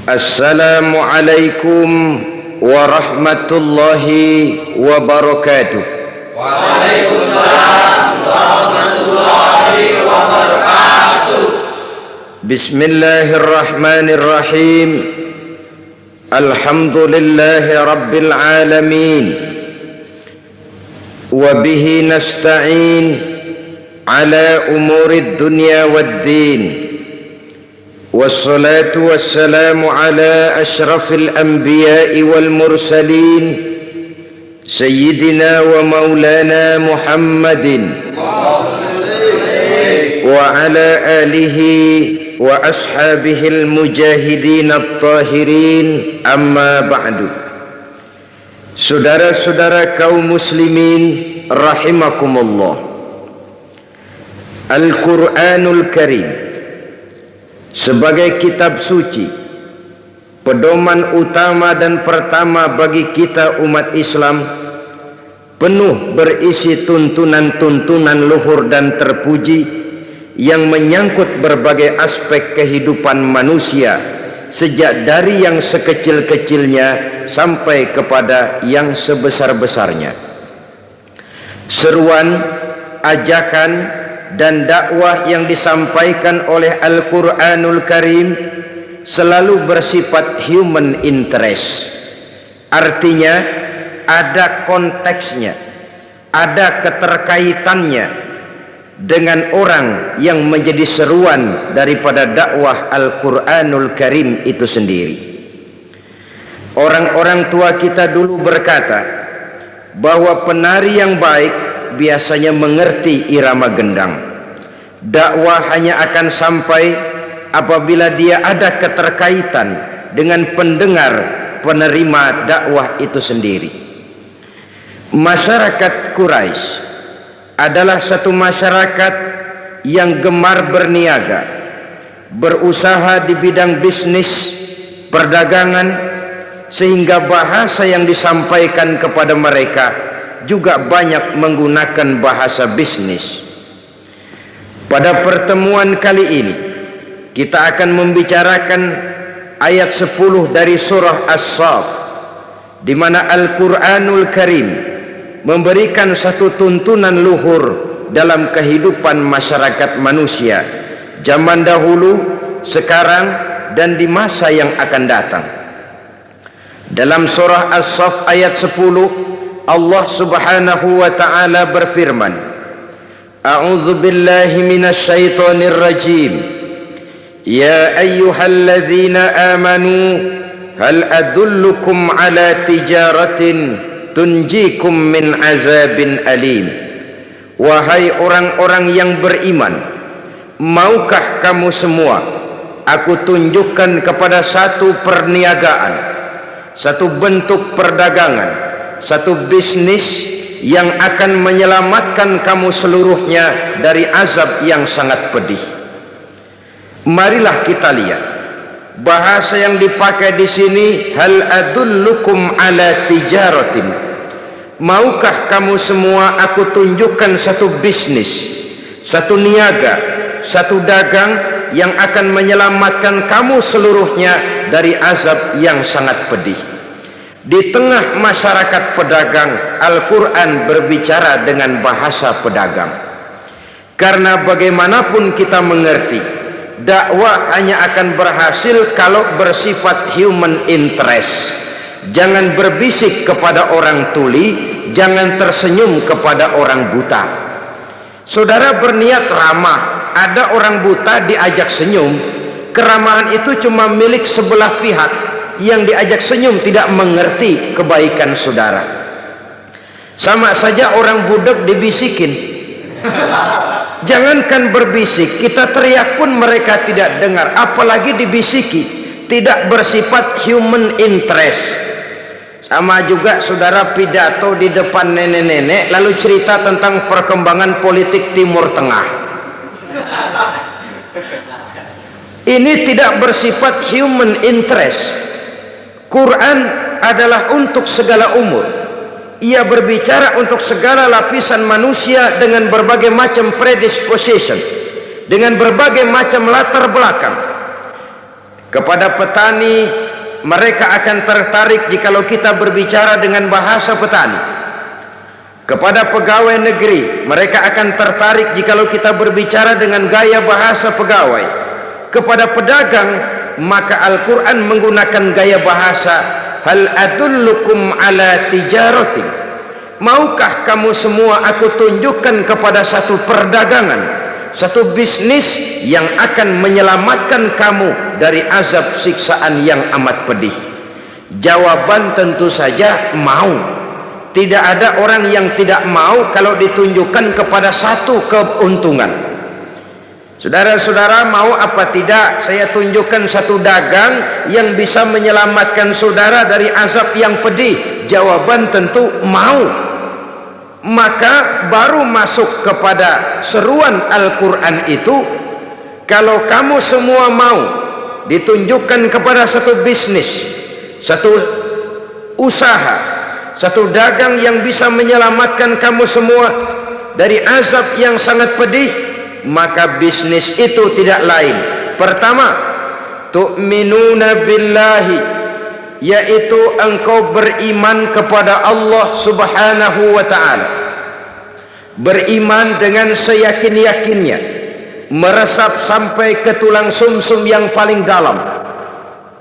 Assalamualaikum warahmatullahi wabarakatuh. Waalaikumsalam warahmatullahi wabarakatuh. Bismillahirrahmanirrahim. Alhamdulillahi rabbil alamin. Wa bihi nasta'in ala umurid dunya waddin. Wassalatu wassalamu ala ashrafil anbiya'i wal mursalin Sayyidina wa maulana Muhammadin wa ala alihi wa ashabihil mujahidin at-tahirin, amma ba'du. Saudara-saudara kaum muslimin rahimakumullah, Al-Quranul Karim sebagai kitab suci, pedoman utama dan pertama bagi kita umat Islam, penuh berisi tuntunan-tuntunan luhur dan terpuji yang menyangkut berbagai aspek kehidupan manusia, sejak dari yang sekecil-kecilnya sampai kepada yang sebesar-besarnya. Seruan, ajakan dan dakwah yang disampaikan oleh Al-Quranul Karim selalu bersifat human interest. Artinya ada konteksnya, ada keterkaitannya dengan orang yang menjadi seruan daripada dakwah Al-Quranul Karim itu sendiri. Orang-orang tua kita dulu berkata bahwa penari yang baik biasanya mengerti irama gendang. Dakwah hanya akan sampai apabila dia ada keterkaitan dengan pendengar, penerima dakwah itu sendiri. Masyarakat Quraisy adalah satu masyarakat yang gemar berniaga, berusaha di bidang bisnis, perdagangan, sehingga bahasa yang disampaikan kepada mereka juga banyak menggunakan bahasa bisnis. Pada pertemuan kali ini kita akan membicarakan ayat 10 dari surah As-Saff, di mana Al-Quranul Karim memberikan satu tuntunan luhur dalam kehidupan masyarakat manusia zaman dahulu, sekarang, dan di masa yang akan datang. Dalam surah As-Saff ayat 10, Allah subhanahu wa ta'ala berfirman, A'udzu billahi minasy syaithanir rajim. Ya ayyuhalladzina amanu hal adullukum ala tijaratin tunjikum min azabin alim. Wahai orang-orang yang beriman, maukah kamu semua aku tunjukkan kepada satu perniagaan, satu bentuk perdagangan, satu bisnis yang akan menyelamatkan kamu seluruhnya dari azab yang sangat pedih. Marilah kita lihat bahasa yang dipakai di sini, hal adullukum ala tijaratin. Maukah kamu semua aku tunjukkan satu bisnis, satu niaga, satu dagang yang akan menyelamatkan kamu seluruhnya dari azab yang sangat pedih. Di tengah masyarakat pedagang, Al-Quran berbicara dengan bahasa pedagang. Karena bagaimanapun kita mengerti, dakwah hanya akan berhasil kalau bersifat human interest. Jangan berbisik kepada orang tuli, jangan tersenyum kepada orang buta. Saudara berniat ramah, ada orang buta diajak senyum, keramahan itu cuma milik sebelah pihak. Yang diajak senyum tidak mengerti kebaikan saudara. Sama saja orang budak dibisikin. Jangankan berbisik, kita teriak pun mereka tidak dengar, apalagi dibisiki. Tidak bersifat human interest. Sama juga saudara pidato di depan nenek-nenek lalu cerita tentang perkembangan politik Timur Tengah. Ini tidak bersifat human interest. Quran adalah untuk segala umur. Ia berbicara untuk segala lapisan manusia dengan berbagai macam predisposition, dengan berbagai macam latar belakang. Kepada petani, mereka akan tertarik jikalau kita berbicara dengan bahasa petani. Kepada pegawai negeri, mereka akan tertarik jikalau kita berbicara dengan gaya bahasa pegawai. Kepada pedagang, maka Al-Quran menggunakan gaya bahasa hal adullukum ala tijaratin. Maukah kamu semua aku tunjukkan kepada satu perdagangan, satu bisnis yang akan menyelamatkan kamu dari azab siksaan yang amat pedih? Jawaban tentu saja mau. Tidak ada orang yang tidak mau kalau ditunjukkan kepada satu keuntungan. Saudara-saudara, mau apa tidak saya tunjukkan satu dagang yang bisa menyelamatkan saudara dari azab yang pedih? Jawaban tentu mau. Maka baru masuk kepada seruan Al-Quran itu, kalau kamu semua mau ditunjukkan kepada satu bisnis, satu usaha, satu dagang yang bisa menyelamatkan kamu semua dari azab yang sangat pedih, maka bisnis itu tidak lain. Pertama, tu'minuna billahi, yaitu engkau beriman kepada Allah subhanahu wa ta'ala, beriman dengan seyakin-yakinnya, meresap sampai ke tulang sumsum yang paling dalam,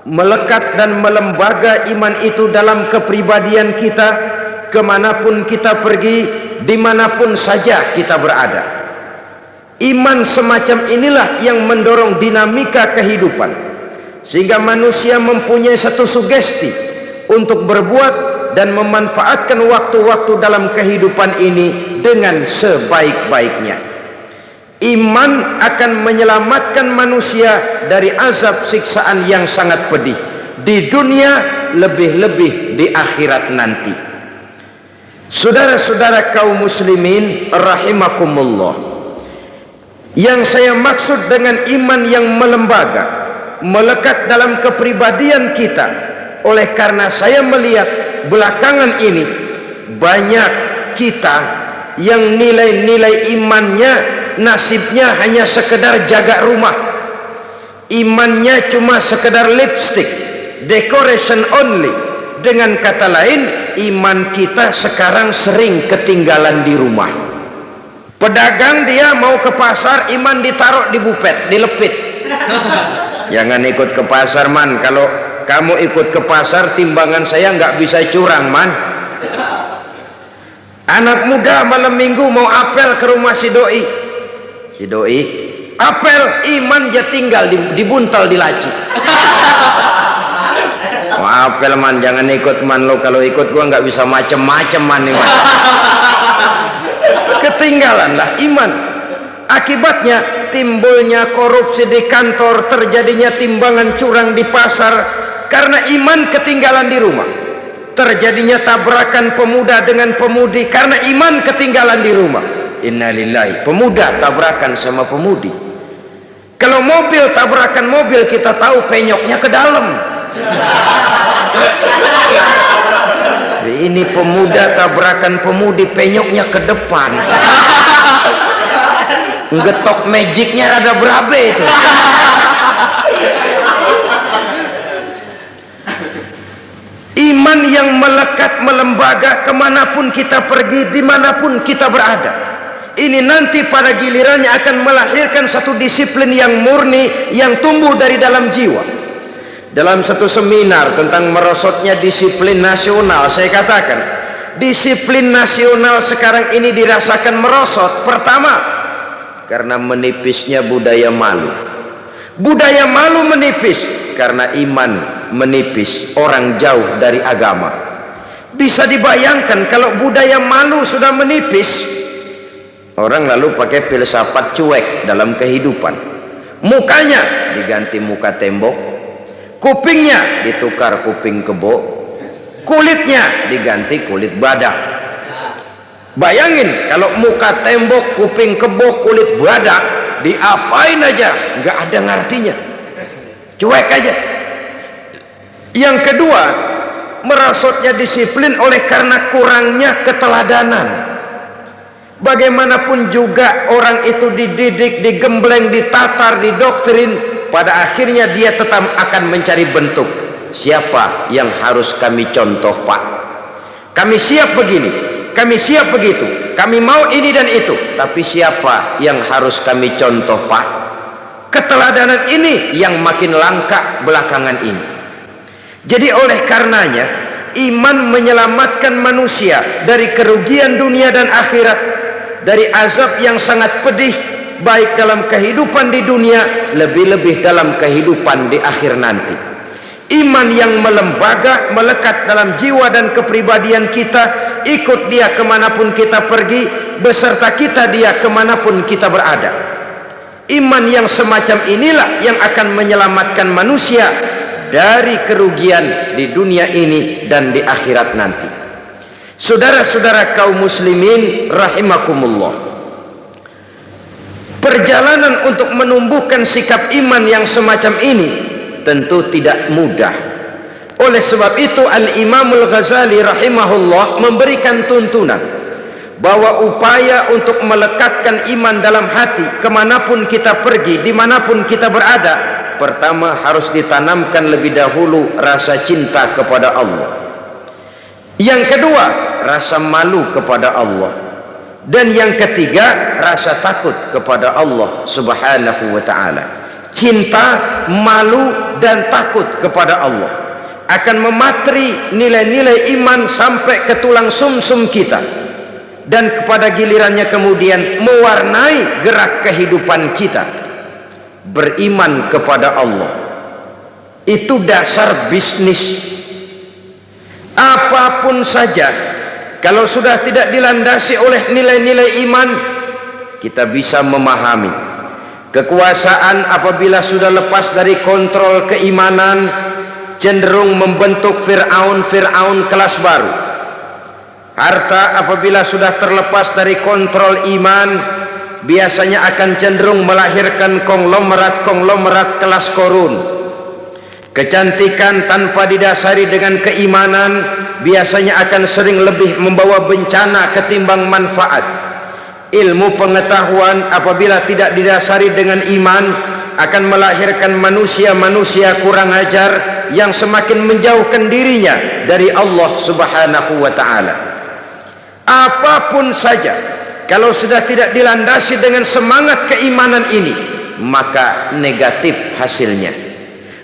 melekat dan melembaga iman itu dalam kepribadian kita, kemanapun kita pergi, dimanapun saja kita berada. Iman semacam inilah yang mendorong dinamika kehidupan, sehingga manusia mempunyai satu sugesti untuk berbuat dan memanfaatkan waktu-waktu dalam kehidupan ini dengan sebaik-baiknya. Iman akan menyelamatkan manusia dari azab siksaan yang sangat pedih di dunia, lebih-lebih di akhirat nanti. Saudara-saudara kaum muslimin rahimakumullah, yang saya maksud dengan iman yang melembaga, melekat dalam kepribadian kita, oleh karena saya melihat belakangan ini banyak kita yang nilai-nilai imannya nasibnya hanya sekedar jaga rumah, imannya cuma sekedar lipstick, decoration only. Dengan kata lain, iman kita sekarang sering ketinggalan di rumah. Pedagang dia mau ke pasar, iman ditaruh di bupet, dilepit. Jangan ikut ke pasar man, kalau kamu ikut ke pasar timbangan saya nggak bisa curang man. Anak muda malam minggu mau apel ke rumah si doi, apel, iman dia tinggal dibuntal di laci. Mau apel man, jangan ikut man lo, kalau ikut gua nggak bisa macem-macem man nih man. Ketinggalanlah iman. Akibatnya timbulnya korupsi di kantor, terjadinya timbangan curang di pasar karena iman ketinggalan di rumah. Terjadinya tabrakan pemuda dengan pemudi karena iman ketinggalan di rumah. Innalillahi, pemuda tabrakan sama pemudi. Kalau mobil tabrakan mobil, kita tahu penyoknya ke dalam. Ini pemuda tabrakan pemudi, penyoknya ke depan. Ngetok magicnya rada berabe itu. Iman yang melekat melembaga kemanapun kita pergi, dimanapun kita berada. Ini nanti pada gilirannya akan melahirkan satu disiplin yang murni, yang tumbuh dari dalam jiwa. Dalam satu seminar tentang merosotnya disiplin nasional, saya katakan disiplin nasional sekarang ini dirasakan merosot. Pertama, karena menipisnya budaya malu. Budaya malu menipis karena iman menipis, orang jauh dari agama. Bisa dibayangkan kalau budaya malu sudah menipis, Orang lalu pakai filsafat cuek dalam kehidupan. Mukanya diganti muka tembok, kupingnya ditukar kuping kebo, kulitnya diganti kulit badak. Bayangin kalau muka tembok, kuping kebo, kulit badak, diapain aja nggak ada ngartinya, cuek aja. Yang kedua, merosotnya disiplin oleh karena kurangnya keteladanan. Bagaimanapun juga orang itu dididik, digembleng, ditatar, didoktrin, pada akhirnya dia tetap akan mencari bentuk. Siapa yang harus kami contoh, Pak? Kami siap begini, kami siap begitu, kami mau ini dan itu, tapi siapa yang harus kami contoh, Pak? Keteladanan ini yang makin langka belakangan ini. Jadi oleh karenanya, iman menyelamatkan manusia dari kerugian dunia dan akhirat, dari azab yang sangat pedih, baik dalam kehidupan di dunia, lebih-lebih dalam kehidupan di akhir nanti. Iman yang melembaga, melekat dalam jiwa dan kepribadian kita, ikut dia kemanapun kita pergi, beserta kita dia kemanapun kita berada. Iman yang semacam inilah yang akan menyelamatkan manusia dari kerugian di dunia ini dan di akhirat nanti. Saudara-saudara kaum muslimin rahimakumullah, perjalanan untuk menumbuhkan sikap iman yang semacam ini tentu tidak mudah. Oleh sebab itu Al-Imam Al-Ghazali rahimahullah memberikan tuntunan bahwa upaya untuk melekatkan iman dalam hati kemanapun kita pergi, dimanapun kita berada, pertama harus ditanamkan lebih dahulu rasa cinta kepada Allah. Yang kedua, rasa malu kepada Allah. Dan yang ketiga, rasa takut kepada Allah subhanahu wa ta'ala. Cinta, malu, dan takut kepada Allah akan mematri nilai-nilai iman sampai ke tulang sumsum kita, dan kepada gilirannya kemudian mewarnai gerak kehidupan kita. Beriman kepada Allah itu dasar bisnis. Apapun saja, kalau sudah tidak dilandasi oleh nilai-nilai iman, kita bisa memahami kekuasaan apabila sudah lepas dari kontrol keimanan, cenderung membentuk Fir'aun kelas baru. Harta apabila sudah terlepas dari kontrol iman, biasanya akan cenderung melahirkan konglomerat kelas korun. Kecantikan tanpa didasari dengan keimanan biasanya akan sering lebih membawa bencana ketimbang manfaat. Ilmu pengetahuan apabila tidak didasari dengan iman akan melahirkan manusia-manusia kurang ajar yang semakin menjauhkan dirinya dari Allah subhanahu wa ta'ala. Apapun saja, kalau sudah tidak dilandasi dengan semangat keimanan ini, maka negatif hasilnya.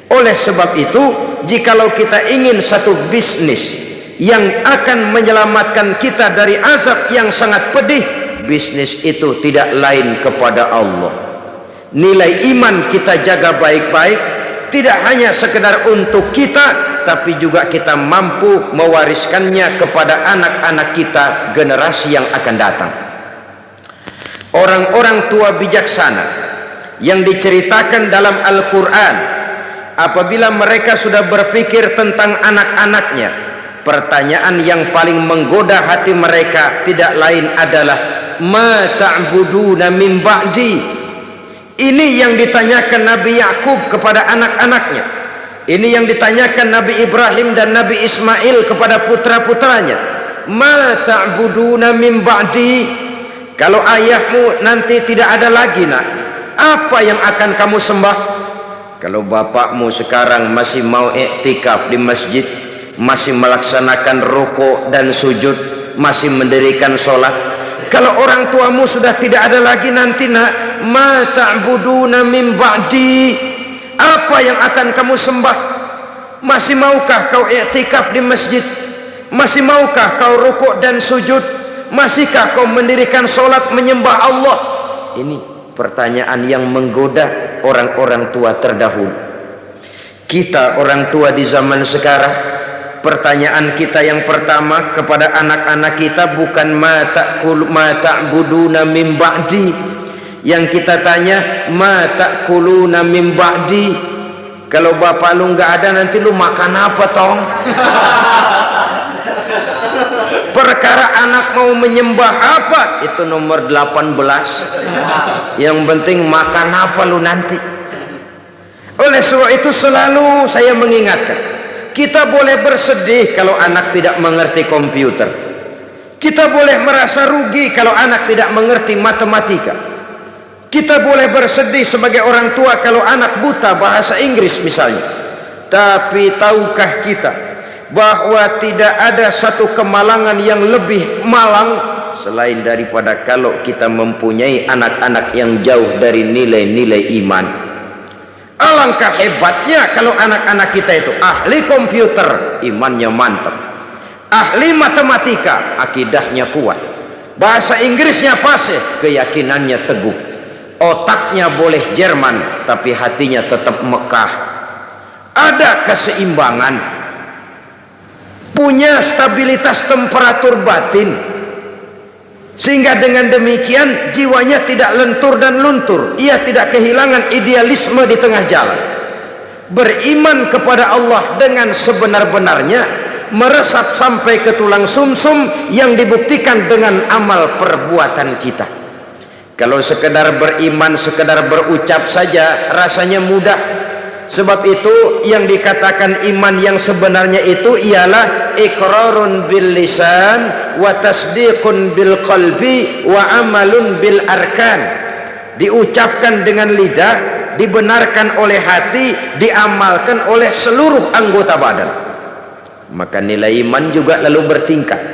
Oleh sebab itu, jikalau kita ingin satu bisnis yang akan menyelamatkan kita dari azab yang sangat pedih, bisnis itu tidak lain kepada Allah. Nilai iman kita jaga baik-baik, tidak hanya sekedar untuk kita, tapi juga kita mampu mewariskannya kepada anak-anak kita, generasi yang akan datang. Orang-orang tua bijaksana yang diceritakan dalam Al-Quran, apabila mereka sudah berpikir tentang anak-anaknya, pertanyaan yang paling menggoda hati mereka tidak lain adalah ma ta'buduna min ba'di. Ini yang ditanyakan Nabi Yakub kepada anak-anaknya, ini yang ditanyakan Nabi Ibrahim dan Nabi Ismail kepada putra-putranya. Ma ta'buduna min ba'di, kalau ayahmu nanti tidak ada lagi, nak, apa yang akan kamu sembah? Kalau bapakmu sekarang masih mau iktikaf di masjid, masih melaksanakan rukuk dan sujud, masih mendirikan sholat. Kalau orang tuamu sudah tidak ada lagi nanti, nak, ma ta'buduna min ba'di, apa yang akan kamu sembah? Masih maukah kau iktikaf di masjid? Masih maukah kau rukuk dan sujud? Masihkah kau mendirikan sholat menyembah Allah? Ini pertanyaan yang menggoda orang-orang tua terdahulu. Kita orang tua di zaman sekarang pertanyaan kita yang pertama kepada anak-anak kita bukan ma ta'buduna min ba'di. Yang kita tanya ma ta'kuluna min ba'di. Kalau bapak lu nggak ada, nanti lu makan apa tong? Perkara anak mau menyembah apa, itu nomor 18. Yang penting makan apa lu nanti. Oleh sebab itu selalu saya mengingatkan, kita boleh bersedih kalau anak tidak mengerti komputer. Kita boleh merasa rugi kalau anak tidak mengerti matematika. Kita boleh bersedih sebagai orang tua kalau anak buta bahasa Inggris misalnya. Tapi tahukah kita bahwa tidak ada satu kemalangan yang lebih malang selain daripada kalau kita mempunyai anak-anak yang jauh dari nilai-nilai iman. Alangkah hebatnya kalau anak-anak kita itu ahli komputer, imannya mantap, ahli matematika, akidahnya kuat, bahasa Inggrisnya fasih, keyakinannya teguh, otaknya boleh Jerman tapi hatinya tetap Mekah. Ada keseimbangan, punya stabilitas temperatur batin, sehingga dengan demikian jiwanya tidak lentur dan luntur. Ia tidak kehilangan idealisme di tengah jalan. Beriman kepada Allah dengan sebenar-benarnya, meresap sampai ke tulang sumsum yang dibuktikan dengan amal perbuatan kita. Kalau sekedar beriman, sekedar berucap saja rasanya mudah. Sebab itu yang dikatakan iman yang sebenarnya itu ialah iqrarun bil lisan wa tasdiqun bil qalbi wa amalun bil arkan. Diucapkan dengan lidah, dibenarkan oleh hati, diamalkan oleh seluruh anggota badan. Maka nilai iman juga lalu bertingkat.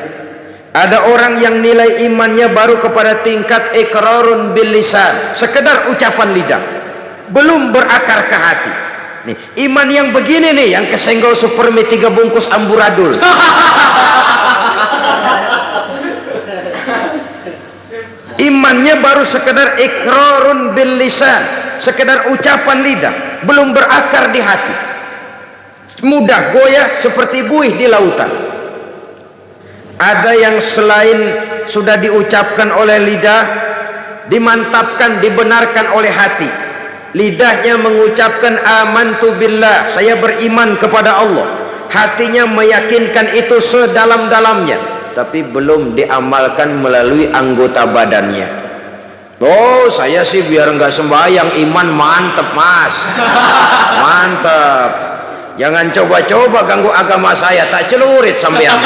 Ada orang yang nilai imannya baru kepada tingkat iqrarun bil lisan, sekedar ucapan lidah, belum berakar ke hati. Nih, iman yang begini nih yang kesenggol supermi 3 bungkus amburadul. Imannya baru sekedar iqrarun bil lisan, sekedar ucapan lidah, belum berakar di hati. Mudah goyah seperti buih di lautan. Ada yang selain sudah diucapkan oleh lidah, dimantapkan, dibenarkan oleh hati. Lidahnya mengucapkan amantu billah, saya beriman kepada Allah. Hatinya meyakinkan itu sedalam-dalamnya, tapi belum diamalkan melalui anggota badannya. Oh, saya sih biar enggak sembahyang, iman mantep mas. Mantep. Jangan coba-coba ganggu agama saya, tak celurit sampean.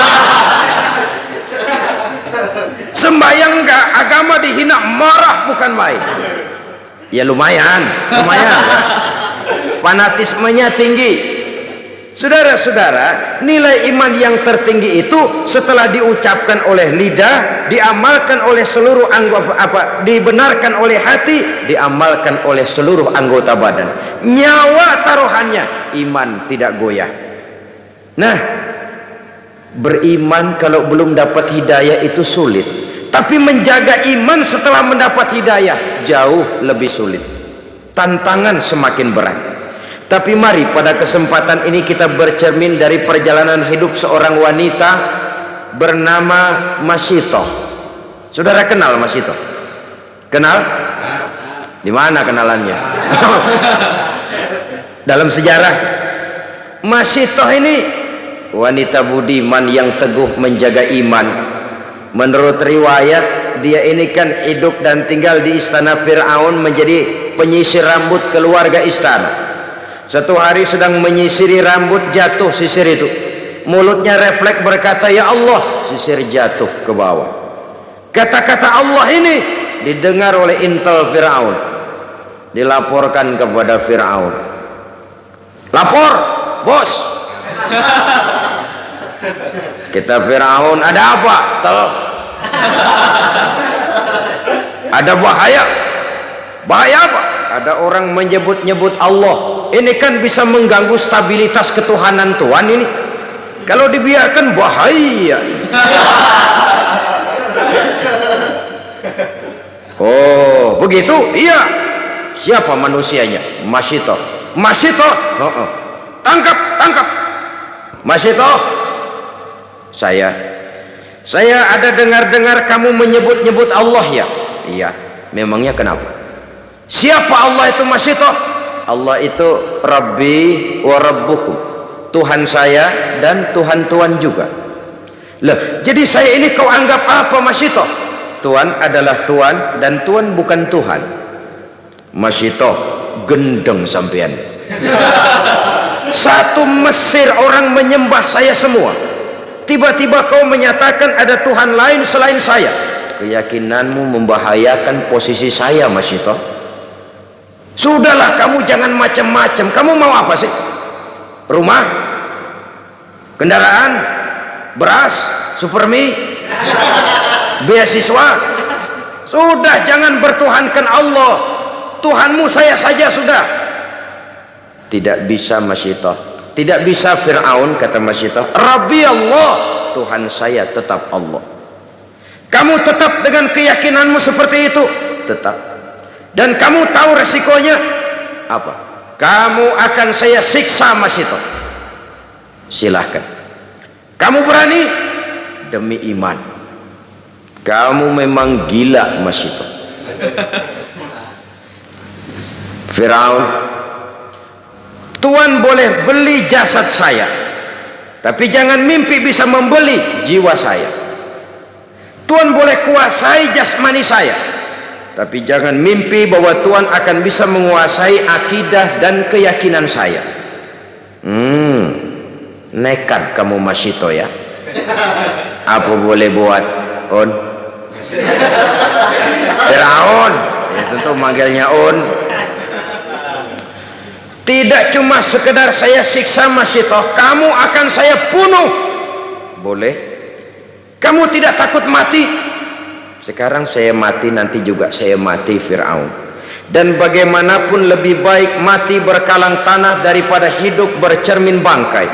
Sembahyang enggak, agama dihina, marah bukan main. Ya lumayan. Fanatismenya tinggi. Saudara-saudara, nilai iman yang tertinggi itu setelah diucapkan oleh lidah, diamalkan oleh seluruh anggota, dibenarkan oleh hati, diamalkan oleh seluruh anggota badan. Nyawa taruhannya, iman tidak goyah. Nah, beriman kalau belum dapat hidayah itu sulit. Tapi menjaga iman setelah mendapat hidayah jauh lebih sulit. Tantangan semakin berat. Tapi mari pada kesempatan ini kita bercermin dari perjalanan hidup seorang wanita bernama Masyitoh. Saudara kenal Masyitoh? Kenal? Di mana kenalannya? Dalam sejarah, Masyitoh ini wanita budiman yang teguh menjaga iman. Menurut riwayat, dia ini kan hidup dan tinggal di istana Fir'aun, menjadi penyisir rambut keluarga istana. Satu hari sedang menyisiri rambut, jatuh sisir itu. Mulutnya refleks berkata, ya Allah, sisir jatuh ke bawah. Kata-kata Allah ini didengar oleh intel Fir'aun, dilaporkan kepada Fir'aun. Lapor, bos. Kita Fir'aun, ada apa? Ada bahaya. Bahaya apa? Ada orang menyebut-nyebut Allah. Ini kan bisa mengganggu stabilitas ketuhanan Tuhan ini. Kalau dibiarkan bahaya. Oh, begitu? Iya. Siapa manusianya? Masyitoh. Masyitoh. Tangkap. Masyitoh, Saya ada dengar-dengar kamu menyebut-nyebut Allah ya? Iya. Memangnya kenapa? Siapa Allah itu Mas Ito? Allah itu Rabbi wa Rabbukum, Tuhan saya dan Tuhan-Tuhan juga. Loh, jadi saya ini kau anggap apa Mas Ito? Tuhan adalah Tuhan dan Tuhan bukan Tuhan. Mas Ito gendeng sampean. Satu Mesir orang menyembah saya semua, tiba-tiba kau menyatakan ada Tuhan lain selain saya. Keyakinanmu membahayakan posisi saya Mas Ito. Sudahlah, kamu jangan macam-macam. Kamu mau apa sih? Rumah, kendaraan, beras, supermi, beasiswa. Sudah, jangan bertuhankan Allah. Tuhanmu saya saja sudah. Tidak bisa Mas Ito, tidak bisa Fir'aun, kata Mas Ito. Rabbi Allah, Tuhan saya tetap Allah. Kamu tetap dengan keyakinanmu seperti itu? Tetap. Dan kamu tahu resikonya apa? Kamu akan saya siksa Mas Ito. Silahkan. Kamu berani? Demi iman. Kamu memang gila Mas Ito. Firaun, Tuhan boleh beli jasad saya, tapi jangan mimpi bisa membeli jiwa saya. Tuhan boleh kuasai jasmani saya, tapi jangan mimpi bahwa Tuhan akan bisa menguasai akidah dan keyakinan saya. Nekat kamu Mas Ito ya. Apa boleh buat On? Firaun, ya tentu manggilnya On. Tidak cuma sekedar saya siksa Mas Ito, kamu akan saya bunuh. Boleh? Kamu tidak takut mati? Sekarang saya mati, nanti juga saya mati Fir'aun. Dan bagaimanapun lebih baik mati berkalang tanah daripada hidup bercermin bangkai.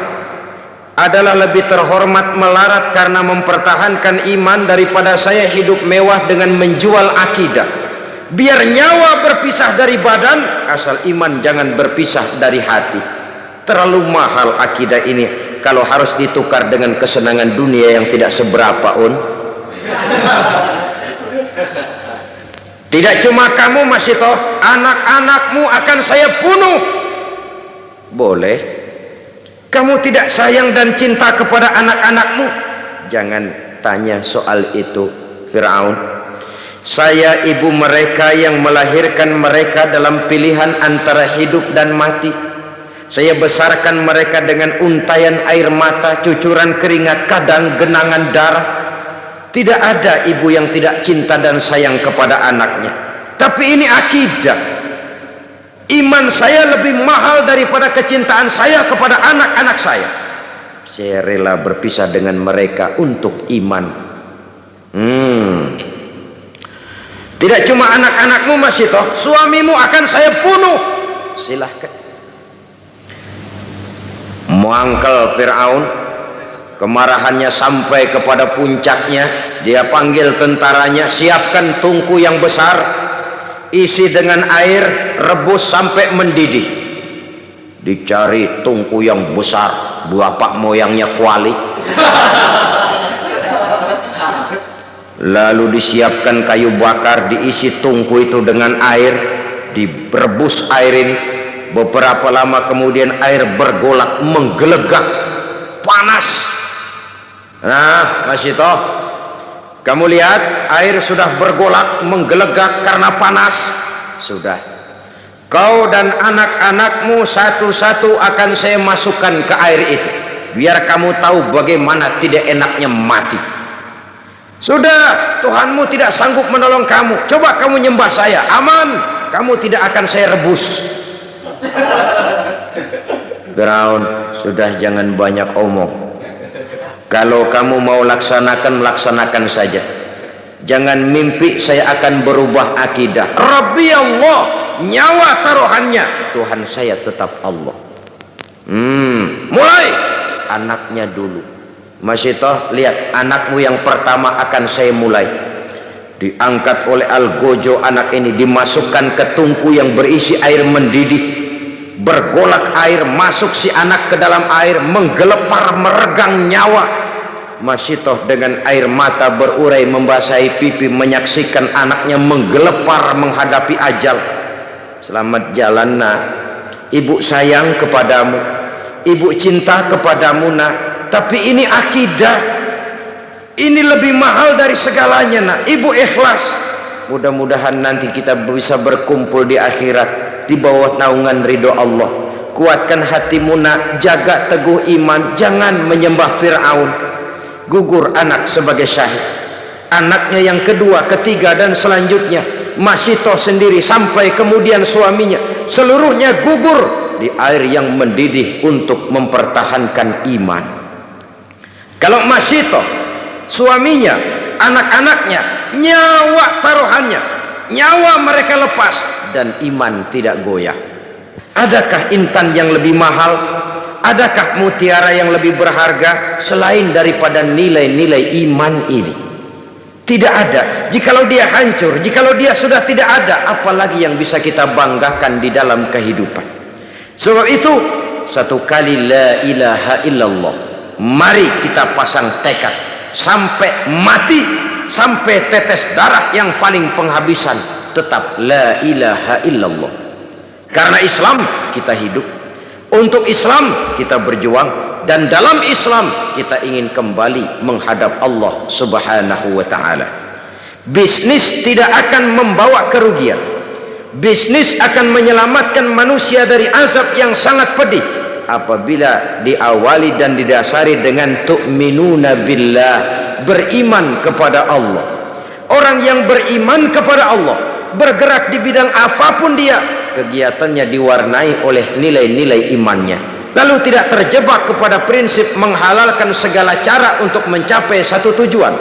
Adalah lebih terhormat melarat karena mempertahankan iman daripada saya hidup mewah dengan menjual akidah. Biar nyawa berpisah dari badan, asal iman jangan berpisah dari hati. Terlalu mahal akidah ini kalau harus ditukar dengan kesenangan dunia yang tidak seberapa On. Tidak cuma kamu Mas Ito, anak-anakmu akan saya bunuh. Boleh? Kamu tidak sayang dan cinta kepada anak-anakmu? Jangan tanya soal itu Fir'aun. Saya ibu mereka yang melahirkan mereka dalam pilihan antara hidup dan mati. Saya besarkan mereka dengan untayan air mata, cucuran keringat, kadang genangan darah. Tidak ada ibu yang tidak cinta dan sayang kepada anaknya. Tapi ini akidah. Iman saya lebih mahal daripada kecintaan saya kepada anak-anak saya. Saya rela berpisah dengan mereka untuk iman. Tidak cuma anak-anakmu Mas Ito, suamimu akan saya bunuh. Silahkan. Muangkel Fir'aun, kemarahannya sampai kepada puncaknya. Dia panggil tentaranya, siapkan tungku yang besar, isi dengan air, rebus sampai mendidih. Dicari tungku yang besar, bapak moyangnya kuali. Lalu disiapkan kayu bakar, diisi tungku itu dengan air, direbus air ini. Beberapa lama kemudian air bergolak, menggelegak, panas. Nah Mas Ito, kamu lihat air sudah bergolak, menggelegak karena panas. Sudah, kau dan anak-anakmu satu-satu akan saya masukkan ke air itu, biar kamu tahu bagaimana tidak enaknya mati. Sudah, Tuhanmu tidak sanggup menolong kamu. Coba kamu nyembah saya, aman. Kamu tidak akan saya rebus. Firaun, sudah jangan banyak omong. Kalau kamu mau laksanakan, laksanakan saja. Jangan mimpi saya akan berubah akidah. Rabbi Allah, nyawa taruhannya. Tuhan saya tetap Allah. Mulai anaknya dulu. Mas Ito, lihat anakmu yang pertama akan saya mulai. Diangkat oleh Algojo anak ini, dimasukkan ke tungku yang berisi air mendidih. Bergolak air, masuk si anak ke dalam air, menggelepar, meregang nyawa. Masitoh dengan air mata berurai membasahi pipi menyaksikan anaknya menggelepar menghadapi ajal. Selamat jalan nak, ibu sayang kepadamu, ibu cinta kepadamu nak, tapi ini akidah, ini lebih mahal dari segalanya nak, ibu ikhlas. Mudah-mudahan nanti kita bisa berkumpul di akhirat di bawah naungan ridho Allah. Kuatkan hatimu nak, jaga teguh iman, jangan menyembah Fir'aun. Gugur anak sebagai syahid, anaknya yang kedua, ketiga dan selanjutnya, Masitoh sendiri sampai kemudian suaminya, seluruhnya gugur di air yang mendidih untuk mempertahankan iman. Kalau Masitoh, suaminya, anak-anaknya, nyawa taruhannya, nyawa mereka lepas dan iman tidak goyah. Adakah intan yang lebih mahal? Adakah mutiara yang lebih berharga selain daripada nilai-nilai iman ini? Tidak ada. Jikalau dia hancur, jikalau dia sudah tidak ada, apalagi yang bisa kita banggakan di dalam kehidupan. Sebab itu, satu kali la ilaha illallah, mari kita pasang tekad sampai mati, sampai tetes darah yang paling penghabisan, tetap la ilaha illallah. Karena Islam kita hidup, untuk Islam kita berjuang, dan dalam Islam kita ingin kembali menghadap Allah Subhanahu wa ta'ala. Bisnis tidak akan membawa kerugian. Bisnis akan menyelamatkan manusia dari azab yang sangat pedih apabila diawali dan didasari dengan tu'minuna billah, beriman kepada Allah. Orang yang beriman kepada Allah, bergerak di bidang apapun dia, kegiatannya diwarnai oleh nilai-nilai imannya, lalu tidak terjebak kepada prinsip menghalalkan segala cara untuk mencapai satu tujuan.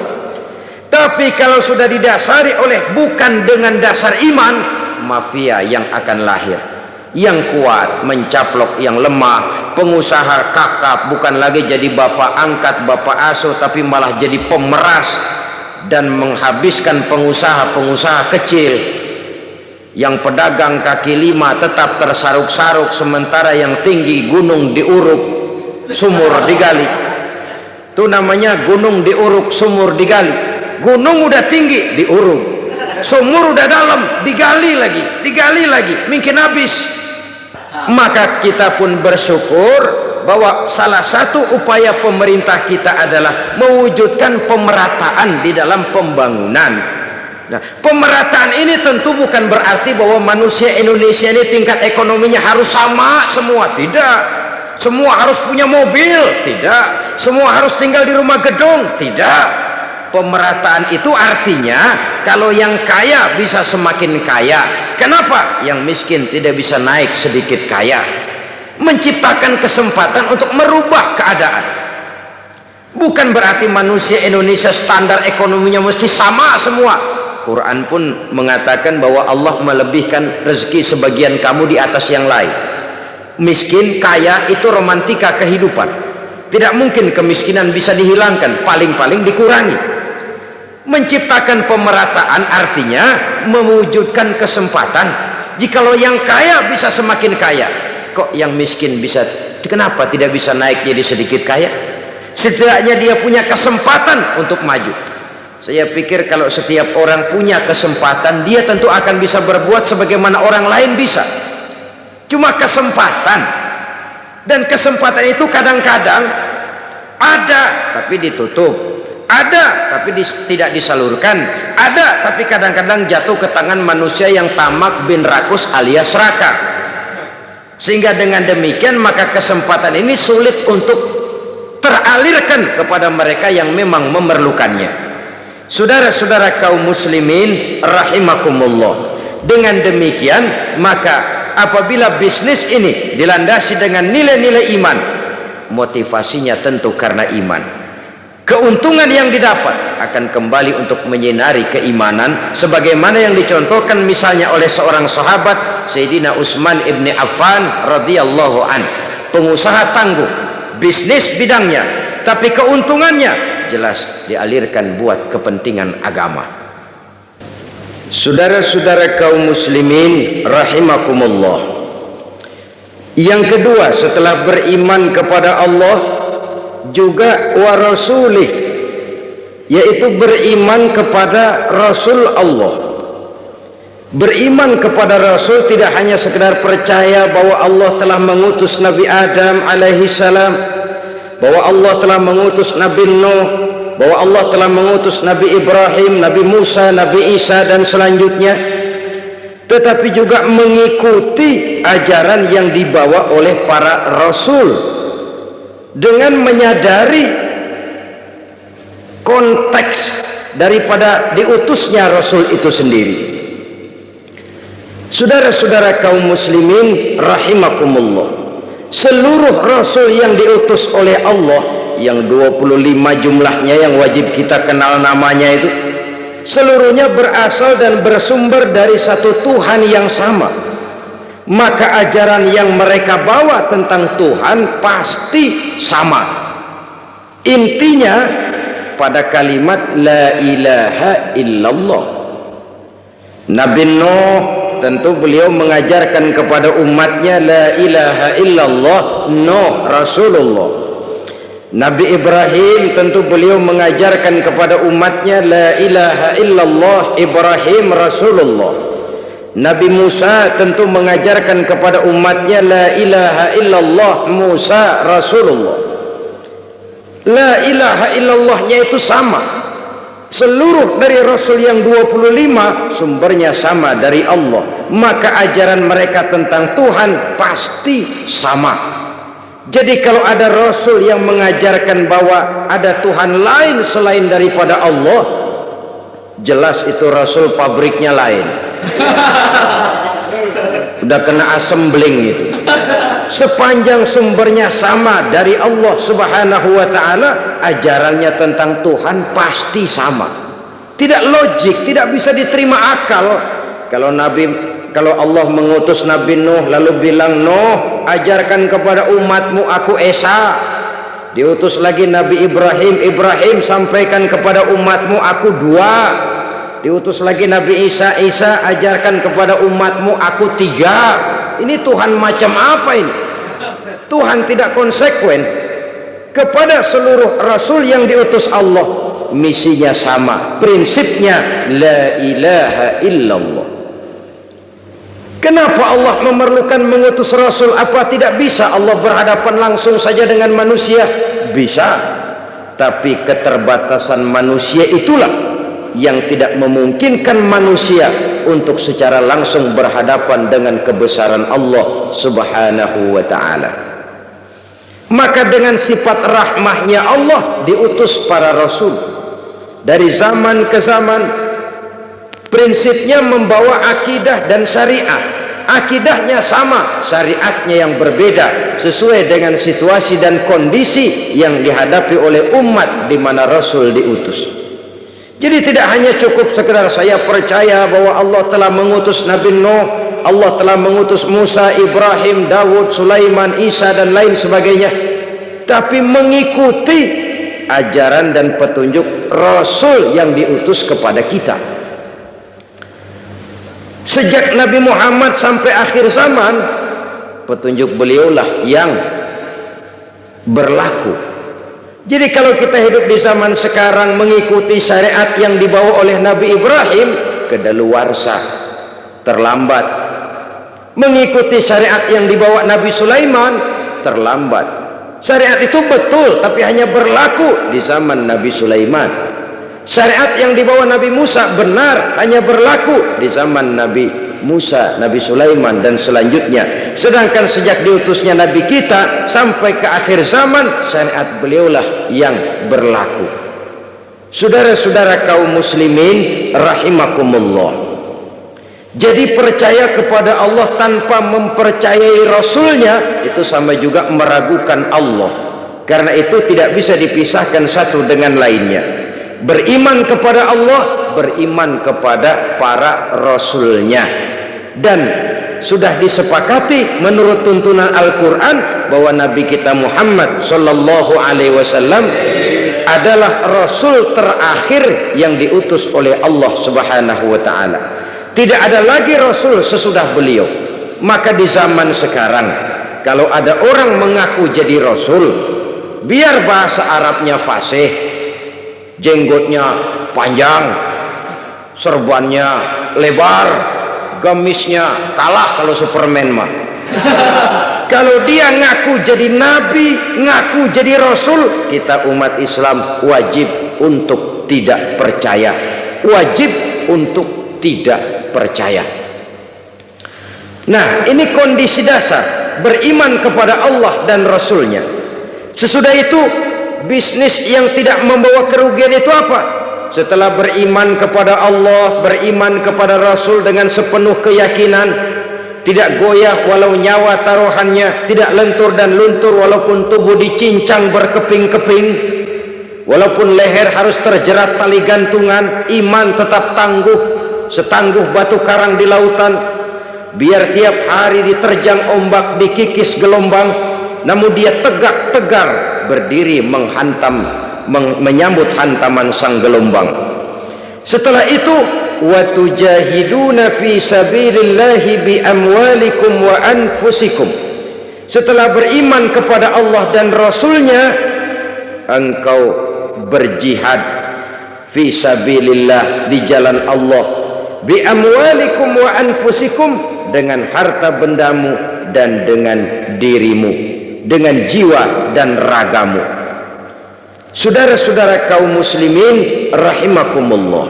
Tapi kalau sudah didasari oleh bukan dengan dasar iman, mafia yang akan lahir, yang kuat mencaplok yang lemah, pengusaha kakap bukan lagi jadi bapak angkat, bapak asuh, tapi malah jadi pemeras dan menghabiskan pengusaha-pengusaha kecil. Yang pedagang kaki lima tetap tersaruk-saruk, sementara yang tinggi gunung diuruk, sumur digali. Itu namanya gunung diuruk, sumur digali. Gunung udah tinggi diuruk, sumur udah dalam digali lagi, mungkin habis. Maka kita pun bersyukur bahwa salah satu upaya pemerintah kita adalah mewujudkan pemerataan di dalam pembangunan. Nah, pemerataan ini tentu bukan berarti bahwa manusia Indonesia ini tingkat ekonominya harus sama semua, tidak. Semua harus punya mobil, tidak. Semua harus tinggal di rumah gedung, tidak. Pemerataan itu artinya kalau yang kaya bisa semakin kaya. Kenapa? Yang miskin tidak bisa naik sedikit kaya. Menciptakan kesempatan untuk merubah keadaan. Bukan berarti manusia Indonesia standar ekonominya mesti sama semua. Quran pun mengatakan bahwa Allah melebihkan rezeki sebagian kamu di atas yang lain. Miskin, kaya itu romantika kehidupan. Tidak mungkin kemiskinan bisa dihilangkan, paling-paling dikurangi. Menciptakan pemerataan artinya mewujudkan kesempatan. Jikalau yang kaya bisa semakin kaya, kok yang miskin bisa, kenapa tidak bisa naik jadi sedikit kaya? Setidaknya dia punya kesempatan untuk maju. Saya pikir kalau setiap orang punya kesempatan, dia tentu akan bisa berbuat sebagaimana orang lain bisa. Cuma kesempatan, dan kesempatan itu kadang-kadang ada tapi ditutup, ada tapi tidak disalurkan, ada tapi kadang-kadang jatuh ke tangan manusia yang tamak bin rakus alias serakah. Sehingga dengan demikian maka kesempatan ini sulit untuk teralirkan kepada mereka yang memang memerlukannya. Saudara-saudara kaum muslimin rahimakumullah, dengan demikian maka apabila bisnis ini dilandasi dengan nilai-nilai iman, motivasinya tentu karena iman, keuntungan yang didapat akan kembali untuk menyinari keimanan, sebagaimana yang dicontohkan misalnya oleh seorang sahabat Sayyidina Utsman ibni Affan radhiyallahu an, pengusaha tangguh, bisnis bidangnya, tapi keuntungannya jelas dialirkan buat kepentingan agama. Saudara-saudara kaum muslimin rahimakumullah, yang kedua setelah beriman kepada Allah juga wa rasulih, yaitu beriman kepada Rasul Allah. Beriman kepada Rasul tidak hanya sekedar percaya bahwa Allah telah mengutus Nabi Adam alaihi salam, bahwa Allah telah mengutus Nabi Nuh, bahwa Allah telah mengutus Nabi Ibrahim, Nabi Musa, Nabi Isa dan selanjutnya, tetapi juga mengikuti ajaran yang dibawa oleh para Rasul dengan menyadari konteks daripada diutusnya Rasul itu sendiri. Saudara-saudara kaum muslimin rahimakumullah, seluruh Rasul yang diutus oleh Allah, yang 25 jumlahnya yang wajib kita kenal namanya itu, seluruhnya berasal dan bersumber dari satu Tuhan yang sama. Maka ajaran yang mereka bawa tentang Tuhan pasti sama. Intinya pada kalimat la ilaha illallah. Nabi Nuh tentu beliau mengajarkan kepada umatnya la ilaha illallah, Nuh Rasulullah. Nabi Ibrahim tentu beliau mengajarkan kepada umatnya la ilaha illallah, Ibrahim Rasulullah. Nabi Musa tentu mengajarkan kepada umatnya la ilaha illallah, Musa Rasulullah. La ilaha illallahnya itu sama. Seluruh dari Rasul yang 25 sumbernya sama dari Allah. Maka ajaran mereka tentang Tuhan pasti sama. Jadi kalau ada Rasul yang mengajarkan bahwa ada Tuhan lain selain daripada Allah, jelas itu Rasul pabriknya lain. Udah kena asam beling itu. Sepanjang sumbernya sama dari Allah Subhanahu wa ta'ala, ajarannya tentang Tuhan pasti sama. Tidak logik, tidak bisa diterima akal. Kalau Allah mengutus Nabi Nuh lalu bilang, Nuh ajarkan kepada umatmu aku Esa. Diutus lagi Nabi Ibrahim, Ibrahim sampaikan kepada umatmu aku Dua. Diutus lagi Nabi Isa, Isa ajarkan kepada umatmu aku Tiga. Ini Tuhan macam apa ini? Tuhan tidak konsekuen. Kepada seluruh Rasul yang diutus Allah, misinya sama, prinsipnya la ilaha illallah. Kenapa Allah memerlukan mengutus Rasul? Apa tidak bisa Allah berhadapan langsung saja dengan manusia? Bisa. Tapi keterbatasan manusia itulah yang tidak memungkinkan manusia untuk secara langsung berhadapan dengan kebesaran Allah Subhanahu wa ta'ala. Maka dengan sifat rahmahnya Allah diutus para Rasul dari zaman ke zaman. Prinsipnya membawa akidah dan syariat. Akidahnya sama, syariatnya yang berbeda sesuai dengan situasi dan kondisi yang dihadapi oleh umat di mana Rasul diutus. Jadi tidak hanya cukup sekedar saya percaya bahwa Allah telah mengutus Nabi Nuh, Allah telah mengutus Musa, Ibrahim, Dawud, Sulaiman, Isa dan lain sebagainya, tapi mengikuti ajaran dan petunjuk Rasul yang diutus kepada kita. Sejak Nabi Muhammad sampai akhir zaman, petunjuk beliaulah yang berlaku. Jadi kalau kita hidup di zaman sekarang mengikuti syariat yang dibawa oleh Nabi Ibrahim, kedaluarsa, terlambat. Mengikuti syariat yang dibawa Nabi Sulaiman, terlambat. Syariat itu betul, tapi hanya berlaku di zaman Nabi Sulaiman. Syariat yang dibawa Nabi Musa benar, hanya berlaku di zaman Nabi Musa, Nabi Sulaiman dan selanjutnya. Sedangkan sejak diutusnya Nabi kita sampai ke akhir zaman, syariat beliaulah yang berlaku. Saudara-saudara kaum muslimin rahimakumullah. Jadi percaya kepada Allah tanpa mempercayai Rasulnya itu sama juga meragukan Allah. Karena itu tidak bisa dipisahkan satu dengan lainnya. Beriman kepada Allah, beriman kepada para Rasulnya. Dan sudah disepakati menurut tuntunan Al-Quran bahwa Nabi kita Muhammad Sallallahu Alaihi Wasallam adalah Rasul terakhir yang diutus oleh Allah Subhanahu Wa Taala. Tidak ada lagi Rasul sesudah beliau. Maka di zaman sekarang kalau ada orang mengaku jadi Rasul, biar bahasa Arabnya fasih, jenggotnya panjang, serbannya lebar, gamisnya kalah kalau Superman mah. Kalau dia ngaku jadi nabi, ngaku jadi rasul, kita umat Islam wajib untuk tidak percaya, wajib untuk tidak percaya. Nah, ini kondisi dasar beriman kepada Allah dan Rasulnya. Sesudah itu, bisnis yang tidak membawa kerugian itu apa? Setelah beriman kepada Allah, beriman kepada Rasul dengan sepenuh keyakinan, tidak goyah walau nyawa taruhannya, tidak lentur dan luntur walaupun tubuh dicincang berkeping-keping, walaupun leher harus terjerat tali gantungan, iman tetap tangguh, setangguh batu karang di lautan, biar tiap hari diterjang ombak, dikikis gelombang, namun dia tegak tegar berdiri menyambut hantaman sang gelombang. Setelah itu, wa tujahiduna fi sabilillahi bi amwalikum wa anfusikum. Setelah beriman kepada Allah dan Rasulnya, engkau berjihad fi sabilillah, di jalan Allah, bi amwalikum wa anfusikum, dengan harta bendamu dan dengan dirimu, dengan jiwa dan ragamu. Saudara-saudara kaum muslimin rahimakumullah,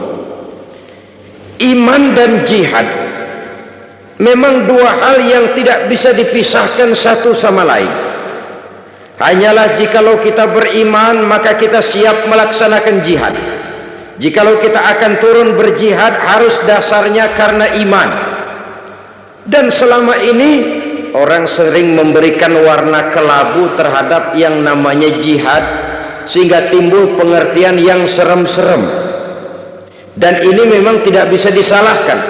iman dan jihad memang dua hal yang tidak bisa dipisahkan satu sama lain. Hanyalah jikalau kita beriman maka kita siap melaksanakan jihad. Jikalau kita akan turun berjihad harus dasarnya karena iman. Dan selama ini orang sering memberikan warna kelabu terhadap yang namanya jihad, sehingga timbul pengertian yang serem-serem. Dan ini memang tidak bisa disalahkan.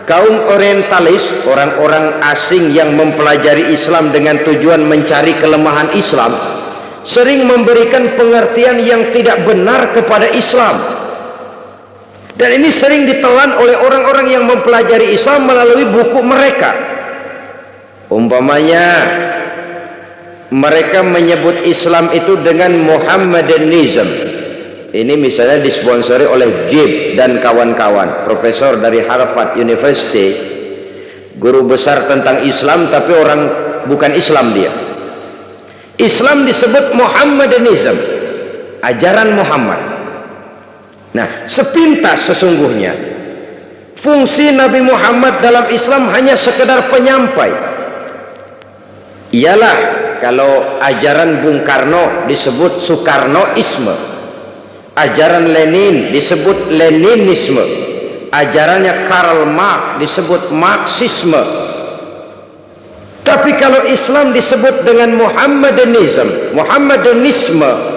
Kaum orientalis, orang-orang asing yang mempelajari Islam dengan tujuan mencari kelemahan Islam, sering memberikan pengertian yang tidak benar kepada Islam. Dan ini sering ditelan oleh orang-orang yang mempelajari Islam melalui buku mereka. Umpamanya mereka menyebut Islam itu dengan Muhammadanism. Ini misalnya disponsori oleh Gibb dan kawan-kawan, profesor dari Harvard University, guru besar tentang Islam, tapi orang bukan Islam dia. Islam disebut Muhammadanism, ajaran Muhammad. Nah, sepintas sesungguhnya fungsi Nabi Muhammad dalam Islam hanya sekedar penyampai. Ialah kalau ajaran Bung Karno disebut Soekarnoisme, ajaran Lenin disebut Leninisme, ajarannya Karl Marx disebut Marxisme. Tapi kalau Islam disebut dengan Muhammadanism, Muhammadanisme,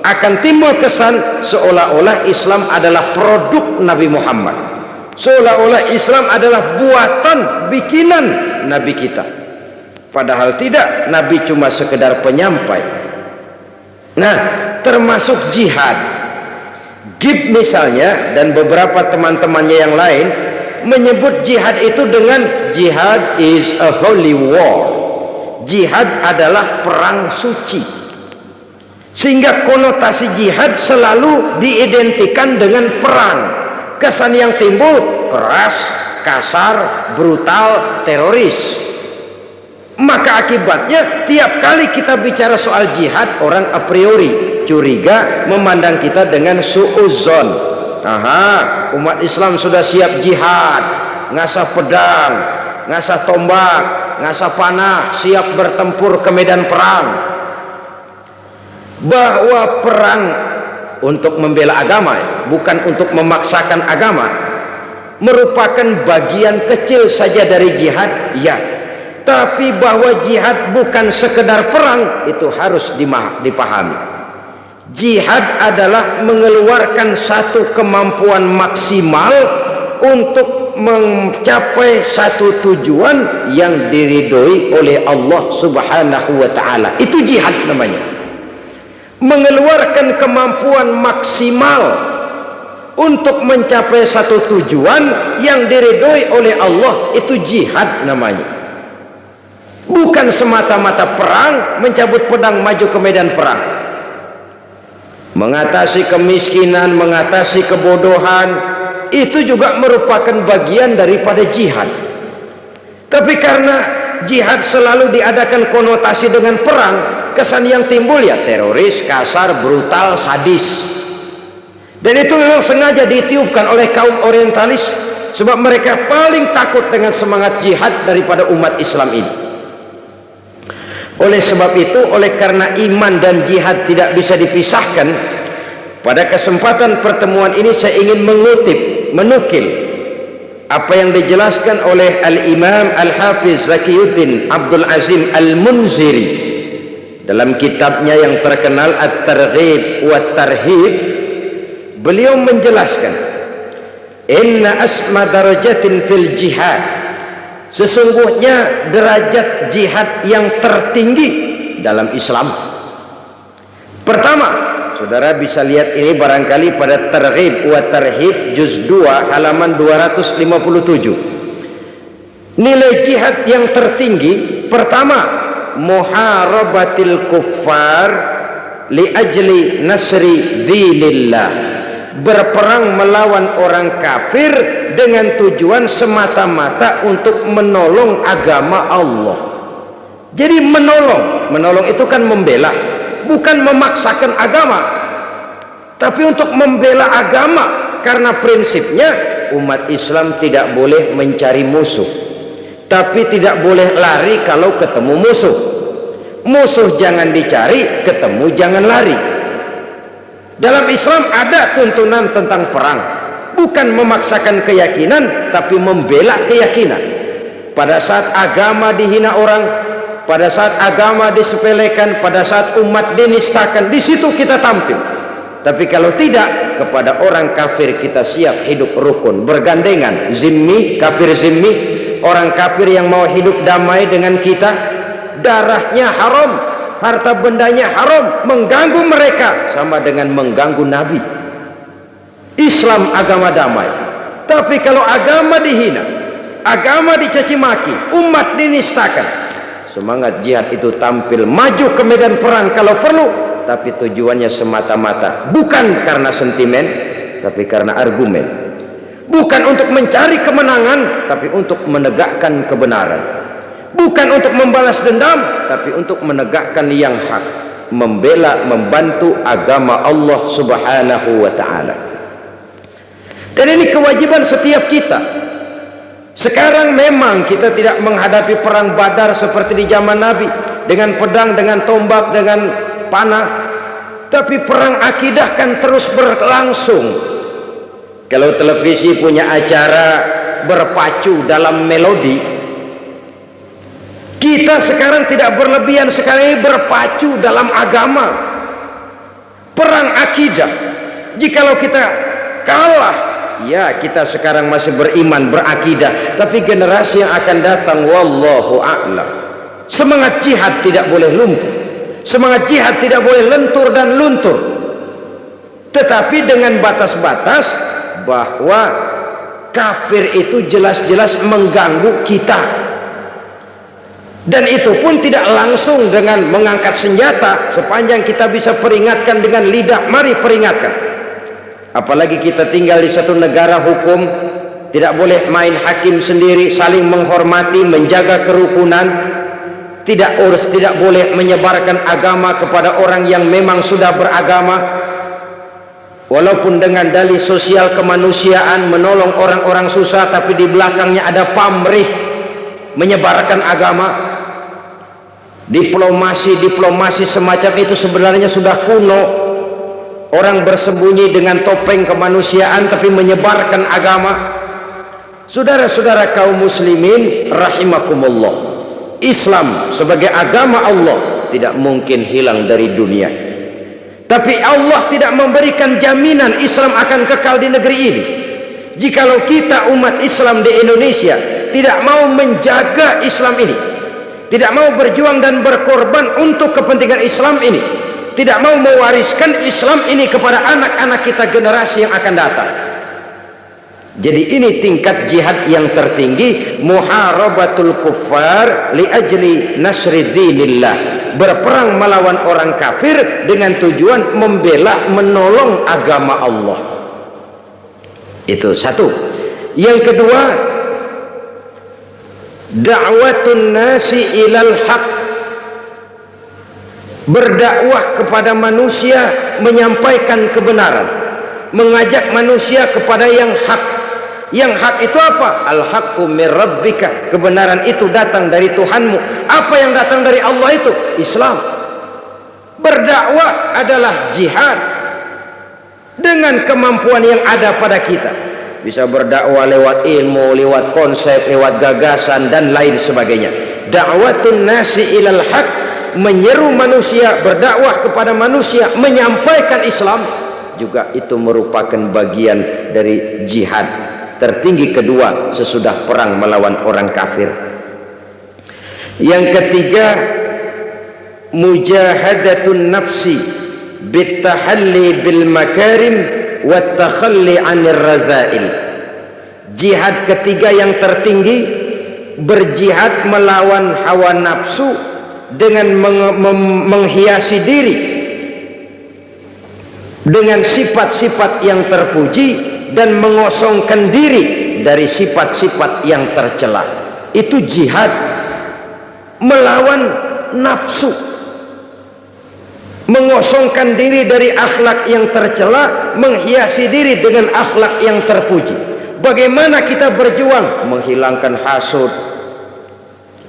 akan timbul kesan seolah-olah Islam adalah produk Nabi Muhammad, seolah-olah Islam adalah buatan bikinan Nabi kita. Padahal tidak, Nabi cuma sekedar penyampai. Nah, termasuk jihad. Gibb misalnya dan beberapa teman-temannya yang lain menyebut jihad itu dengan jihad is a holy war. Jihad adalah perang suci. Sehingga konotasi jihad selalu diidentikan dengan perang. Kesan yang timbul keras, kasar, brutal, teroris. Maka akibatnya tiap kali kita bicara soal jihad, orang a priori curiga, memandang kita dengan suudzon. Aha, umat Islam sudah siap jihad, ngasah pedang, ngasah tombak, ngasah panah, siap bertempur ke medan perang. Bahwa perang untuk membela agama, bukan untuk memaksakan agama, merupakan bagian kecil saja dari jihad, ya. Tapi bahwa jihad bukan sekedar perang, itu harus dipahami. Jihad adalah mengeluarkan satu kemampuan maksimal untuk mencapai satu tujuan yang diridhoi oleh Allah Subhanahu wa ta'ala. Itu jihad namanya. Mengeluarkan kemampuan maksimal untuk mencapai satu tujuan yang diridhoi oleh Allah, itu jihad namanya. Bukan semata-mata perang, mencabut pedang maju ke medan perang. mengatasi kemiskinan, mengatasi kebodohan, itu juga merupakan bagian daripada jihad. Tapi karena jihad selalu diadakan konotasi dengan perang, kesan yang timbul ya teroris, kasar, brutal, sadis. Dan itu memang sengaja ditiupkan oleh kaum orientalis, sebab mereka paling takut dengan semangat jihad daripada umat Islam ini. Oleh sebab itu, oleh karena iman dan jihad tidak bisa dipisahkan, pada kesempatan pertemuan ini saya ingin menukil apa yang dijelaskan oleh Al-Imam Al-Hafiz Zakiyuddin Abdul Azim Al-Munziri dalam kitabnya yang terkenal At-Targhib wa Tarhib. Beliau menjelaskan, inna asma darajatin fil jihad, sesungguhnya derajat jihad yang tertinggi dalam Islam. Pertama, saudara bisa lihat ini barangkali pada Targhib wa Tarhib juz 2 halaman 257. Nilai jihad yang tertinggi, pertama, muharabatil kuffar li ajli nasri dinillah, berperang melawan orang kafir dengan tujuan semata-mata untuk menolong agama Allah. Jadi menolong itu kan membela, bukan memaksakan agama, tapi untuk membela agama. Karena prinsipnya umat Islam tidak boleh mencari musuh, tapi tidak boleh lari kalau ketemu musuh. Musuh jangan dicari, ketemu jangan lari. Dalam Islam ada tuntunan tentang perang, bukan memaksakan keyakinan, tapi membela keyakinan. Pada saat agama dihina orang, pada saat agama disepelekan, pada saat umat dinistakan, di situ kita tampil. Tapi kalau tidak, kepada orang kafir kita siap hidup rukun, bergandengan, zimmi, kafir zimmi, orang kafir yang mau hidup damai dengan kita, darahnya haram, harta bendanya haram, mengganggu mereka sama dengan mengganggu Nabi. Islam agama damai. Tapi kalau agama dihina, agama dicaci maki, umat dinistakan, semangat jihad itu tampil maju ke medan perang kalau perlu, tapi tujuannya semata-mata bukan karena sentimen, tapi karena argumen. Bukan untuk mencari kemenangan, tapi untuk menegakkan kebenaran. Bukan untuk membalas dendam, tapi untuk menegakkan yang hak, membela, membantu agama Allah Subhanahu wa ta'ala. Dan ini kewajiban setiap kita. Sekarang memang kita tidak menghadapi perang Badar seperti di zaman Nabi, dengan pedang, dengan tombak, dengan panah, tapi perang akidah kan terus berlangsung. Kalau televisi punya acara berpacu dalam melodi, kita sekarang tidak berlebihan, sekarang ini berpacu dalam agama, perang akidah. Jikalau kita kalah, ya kita sekarang masih beriman, berakidah, tapi generasi yang akan datang, wallahu a'lam, semangat jihad tidak boleh lumpuh, semangat jihad tidak boleh lentur dan luntur, tetapi dengan batas-batas bahwa kafir itu jelas-jelas mengganggu kita. Dan itu pun tidak langsung dengan mengangkat senjata, sepanjang kita bisa peringatkan dengan lidah, mari peringatkan. Apalagi kita tinggal di satu negara hukum, tidak boleh main hakim sendiri, saling menghormati, menjaga kerukunan, tidak boleh menyebarkan agama kepada orang yang memang sudah beragama, walaupun dengan dalih sosial kemanusiaan, menolong orang-orang susah, tapi di belakangnya ada pamrih menyebarkan agama. Diplomasi semacam itu sebenarnya sudah kuno. Orang bersembunyi dengan topeng kemanusiaan tapi menyebarkan agama. Saudara-saudara kaum muslimin rahimakumullah, Islam sebagai agama Allah tidak mungkin hilang dari dunia. Tapi Allah tidak memberikan jaminan Islam akan kekal di negeri ini. Jikalau kita umat Islam di Indonesia tidak mau menjaga Islam ini, tidak mau berjuang dan berkorban untuk kepentingan Islam ini, tidak mau mewariskan Islam ini kepada anak-anak kita generasi yang akan datang. Jadi ini tingkat jihad yang tertinggi, muharabatul kuffar li ajli nasri dinillah, berperang melawan orang kafir dengan tujuan membela, menolong agama Allah. Itu satu. Yang kedua, da'watun nasi ilal haq, berdakwah kepada manusia, menyampaikan kebenaran, mengajak manusia kepada yang hak. Yang hak itu apa? Al-haqqu mir rabbika, kebenaran itu datang dari Tuhanmu. Apa yang datang dari Allah itu? Islam. Berdakwah adalah jihad dengan kemampuan yang ada pada kita. Bisa berdakwah lewat ilmu, lewat konsep, lewat gagasan dan lain sebagainya. Da'watun nasi ilal haq, menyeru manusia, berdakwah kepada manusia, menyampaikan Islam, juga itu merupakan bagian dari jihad tertinggi kedua sesudah perang melawan orang kafir. Yang ketiga, mujahadatun nafsi bitahalli bil makarim wa takhalli 'anir razail. Jihad ketiga yang tertinggi, berjihad melawan hawa nafsu dengan menghiasi diri dengan sifat-sifat yang terpuji dan mengosongkan diri dari sifat-sifat yang tercela. Itu jihad melawan nafsu, mengosongkan diri dari akhlak yang tercela, menghiasi diri dengan akhlak yang terpuji. Bagaimana kita berjuang menghilangkan hasud,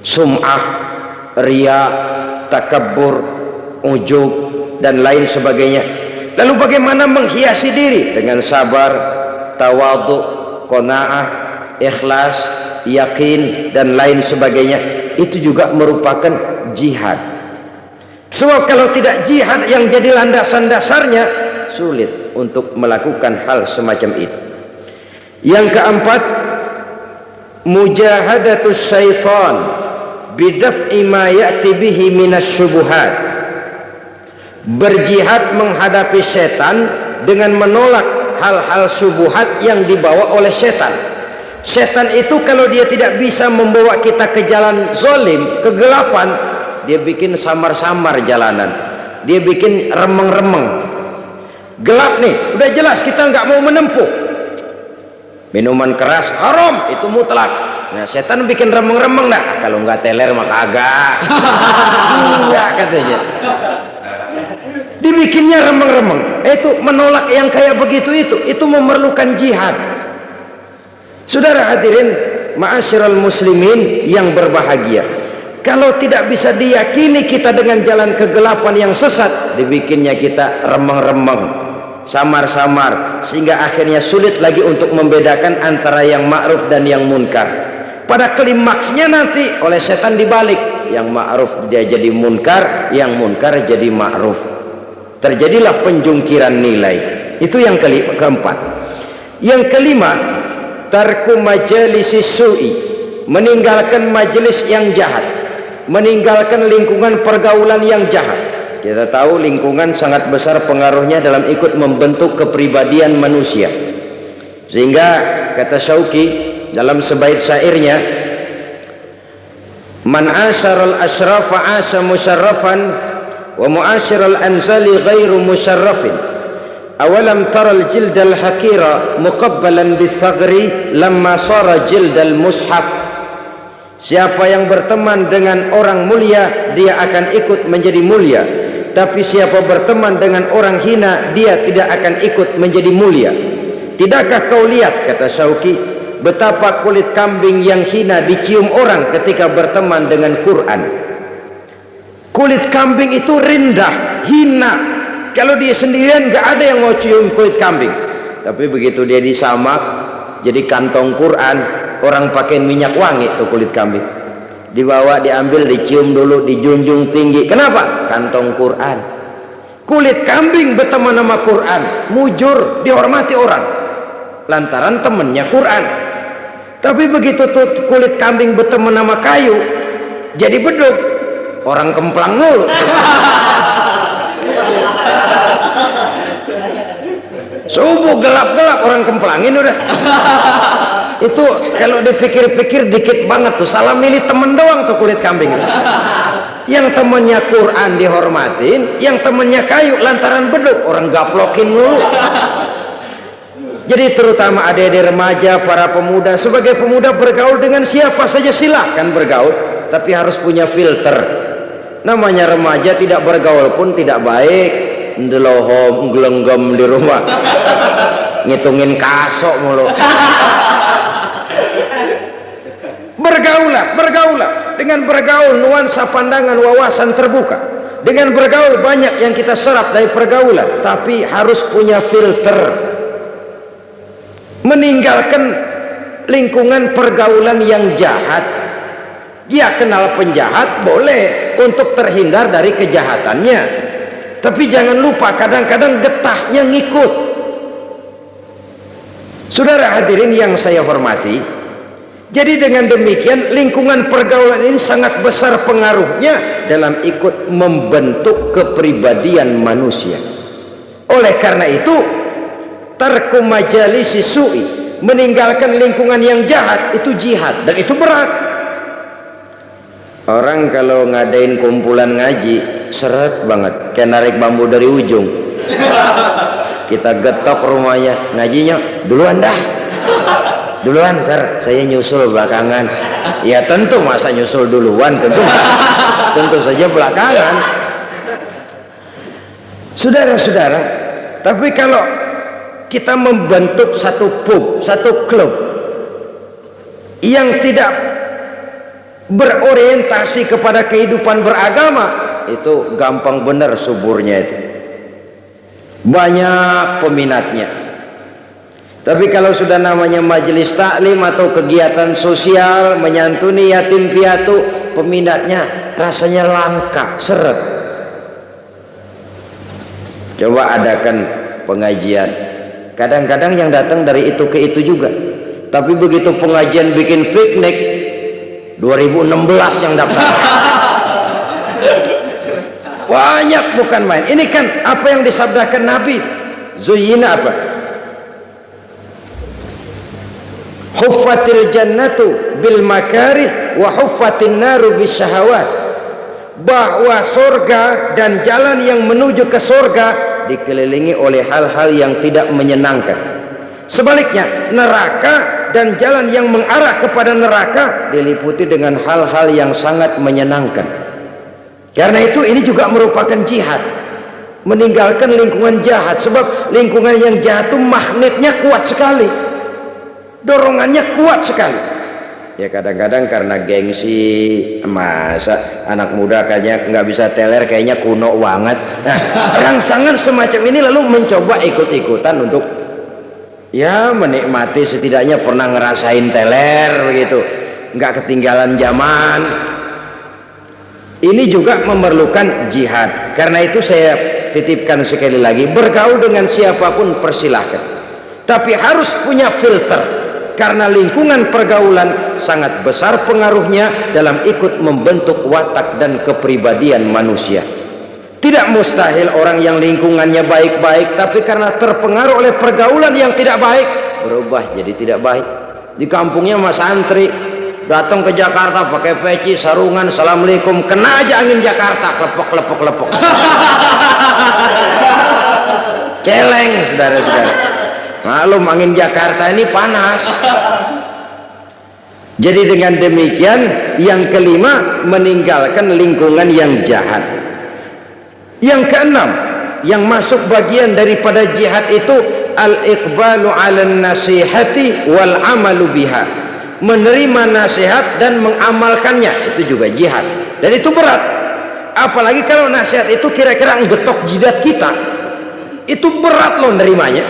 sum'ah, riya, takabbur, ujub dan lain sebagainya. Lalu bagaimana menghiasi diri dengan sabar, tawadhu, qanaah, ikhlas, yakin dan lain sebagainya. Itu juga merupakan jihad. Sebab kalau tidak jihad yang jadi landasan dasarnya, sulit untuk melakukan hal semacam itu. Yang keempat, mujahadatus syaitan bidaf'i ma ya'ti bihi minasyubuhat, berjihad menghadapi setan dengan menolak hal-hal subuhat yang dibawa oleh setan. Setan itu kalau dia tidak bisa membawa kita ke jalan zolim, kegelapan, dia bikin samar-samar jalanan, dia bikin remeng-remeng. Gelap nih, udah jelas kita nggak mau menempuh. Minuman keras haram, itu mutlak. Nah, setan bikin remeng-remeng, nah kalau nggak teler mah kagak. Enggak katanya. Dibikinnya remeng-remeng. Itu menolak yang kayak begitu, itu memerlukan jihad. Saudara hadirin ma'asyiral muslimin yang berbahagia, kalau tidak bisa diyakini kita dengan jalan kegelapan yang sesat, dibikinnya kita remeng-remeng, samar-samar, sehingga akhirnya sulit lagi untuk membedakan antara yang ma'ruf dan yang munkar. Pada klimaksnya nanti oleh setan dibalik, yang ma'ruf dia jadi munkar, yang munkar jadi ma'ruf. Terjadilah penjungkiran nilai. Itu yang keempat. Yang kelima, tarku majalisi su'i, meninggalkan majelis yang jahat, meninggalkan lingkungan pergaulan yang jahat. Kita tahu lingkungan sangat besar pengaruhnya dalam ikut membentuk kepribadian manusia. Sehingga kata Syauqi dalam sebaik syairnya, man asyaral asrafa asa musyarrafan wa mu'asyiral anzali ghairu musyarrafin. Awalam taral jildal hakira muqabbalan bithagri lamma sara jildal mushaf. Siapa yang berteman dengan orang mulia, dia akan ikut menjadi mulia. Tapi siapa berteman dengan orang hina, dia tidak akan ikut menjadi mulia. Tidakkah kau lihat, kata Syauqi, betapa kulit kambing yang hina dicium orang ketika berteman dengan Quran. Kulit kambing itu rendah, hina. Kalau dia sendirian gak ada yang mau cium kulit kambing. Tapi begitu dia disamak jadi kantong Quran, orang pakai minyak wangi tuh kulit kambing. Dibawa, diambil, dicium dulu, dijunjung tinggi. Kenapa? Kantong Quran. Kulit kambing berteman sama Quran, mujur, dihormati orang lantaran temannya Quran. Tapi begitu tuh kulit kambing berteman sama kayu, jadi beduk, orang kemplang mulu. Subuh gelap-gelap orang kemplangin udah. Itu kalau dipikir-pikir dikit banget tuh, salah milih temen doang tuh kulit kambing. Yang temannya Quran dihormatin, yang temannya kayu lantaran beduk orang gaplokin dulu. Jadi terutama adik-adik remaja, para pemuda, sebagai pemuda bergaul dengan siapa saja silahkan bergaul, tapi harus punya filter. Namanya remaja tidak bergaul pun tidak baik. Ndelohom nggelenggem di rumah, ngitungin kasok mulu. Bergaulah. Dengan bergaul nuansa pandangan wawasan terbuka. Dengan bergaul banyak yang kita serap dari pergaulan, tapi harus punya filter. Meninggalkan lingkungan pergaulan yang jahat. Dia kenal penjahat boleh untuk terhindar dari kejahatannya, tapi jangan lupa kadang-kadang getahnya ngikut. Saudara hadirin yang saya hormati, jadi dengan demikian lingkungan pergaulan ini sangat besar pengaruhnya dalam ikut membentuk kepribadian manusia. Oleh karena itu, tarku majalisi su'i, meninggalkan lingkungan yang jahat, itu jihad, dan itu berat. Orang kalau ngadain kumpulan ngaji seret banget, kayak narik bambu dari ujung. Kita getok rumahnya, ngajinya duluan dah, duluan, ntar saya nyusul belakangan. Ya tentu, masa nyusul duluan, tentu saja belakangan. Saudara-saudara, tapi kalau kita membentuk satu pub, satu klub yang tidak berorientasi kepada kehidupan beragama, itu gampang benar suburnya itu, banyak peminatnya. Tapi kalau sudah namanya majelis taklim atau kegiatan sosial menyantuni yatim piatu, peminatnya rasanya langka, seret. Coba adakan pengajian, kadang-kadang yang datang dari itu ke itu juga, tapi begitu pengajian bikin piknik 2016 yang daftar. Banyak, bukan main. Ini kan apa yang disabdakan Nabi. Zuyyina apa? Huffatil jannatu bil makarih wa huffatin naru bis syahawat. Bahwa surga dan jalan yang menuju ke surga dikelilingi oleh hal-hal yang tidak menyenangkan. Sebaliknya, neraka dan jalan yang mengarah kepada neraka diliputi dengan hal-hal yang sangat menyenangkan. Karena itu ini juga merupakan jihad, meninggalkan lingkungan jahat. Sebab lingkungan yang jahat itu magnetnya kuat sekali, dorongannya kuat sekali. Ya kadang-kadang karena gengsi, masa anak muda kayaknya nggak bisa teler, kayaknya kuno banget. Nah, rangsangan semacam ini lalu mencoba ikut-ikutan untuk ya menikmati, setidaknya pernah ngerasain teler begitu, nggak ketinggalan zaman. Ini juga memerlukan jihad. Karena itu saya titipkan sekali lagi, bergaul dengan siapapun persilahkan, tapi harus punya filter. Karena lingkungan pergaulan sangat besar pengaruhnya dalam ikut membentuk watak dan kepribadian manusia. Tidak mustahil orang yang lingkungannya baik-baik, tapi karena terpengaruh oleh pergaulan yang tidak baik, berubah jadi tidak baik. Di kampungnya mas santri, datang ke Jakarta pakai peci, sarungan, assalamualaikum, kena aja angin Jakarta, klepok. Celeng, saudara-saudara. Maklum angin Jakarta ini panas. Jadi dengan demikian, yang kelima, meninggalkan lingkungan yang jahat. Yang keenam, yang masuk bagian daripada jihad itu al-iqbalu 'alan nasihati wal 'amalu biha. Menerima nasihat dan mengamalkannya, itu juga jihad. Dan itu berat. Apalagi kalau nasihat itu kira-kira ngegetok jidat kita. Itu berat loh nerimanya.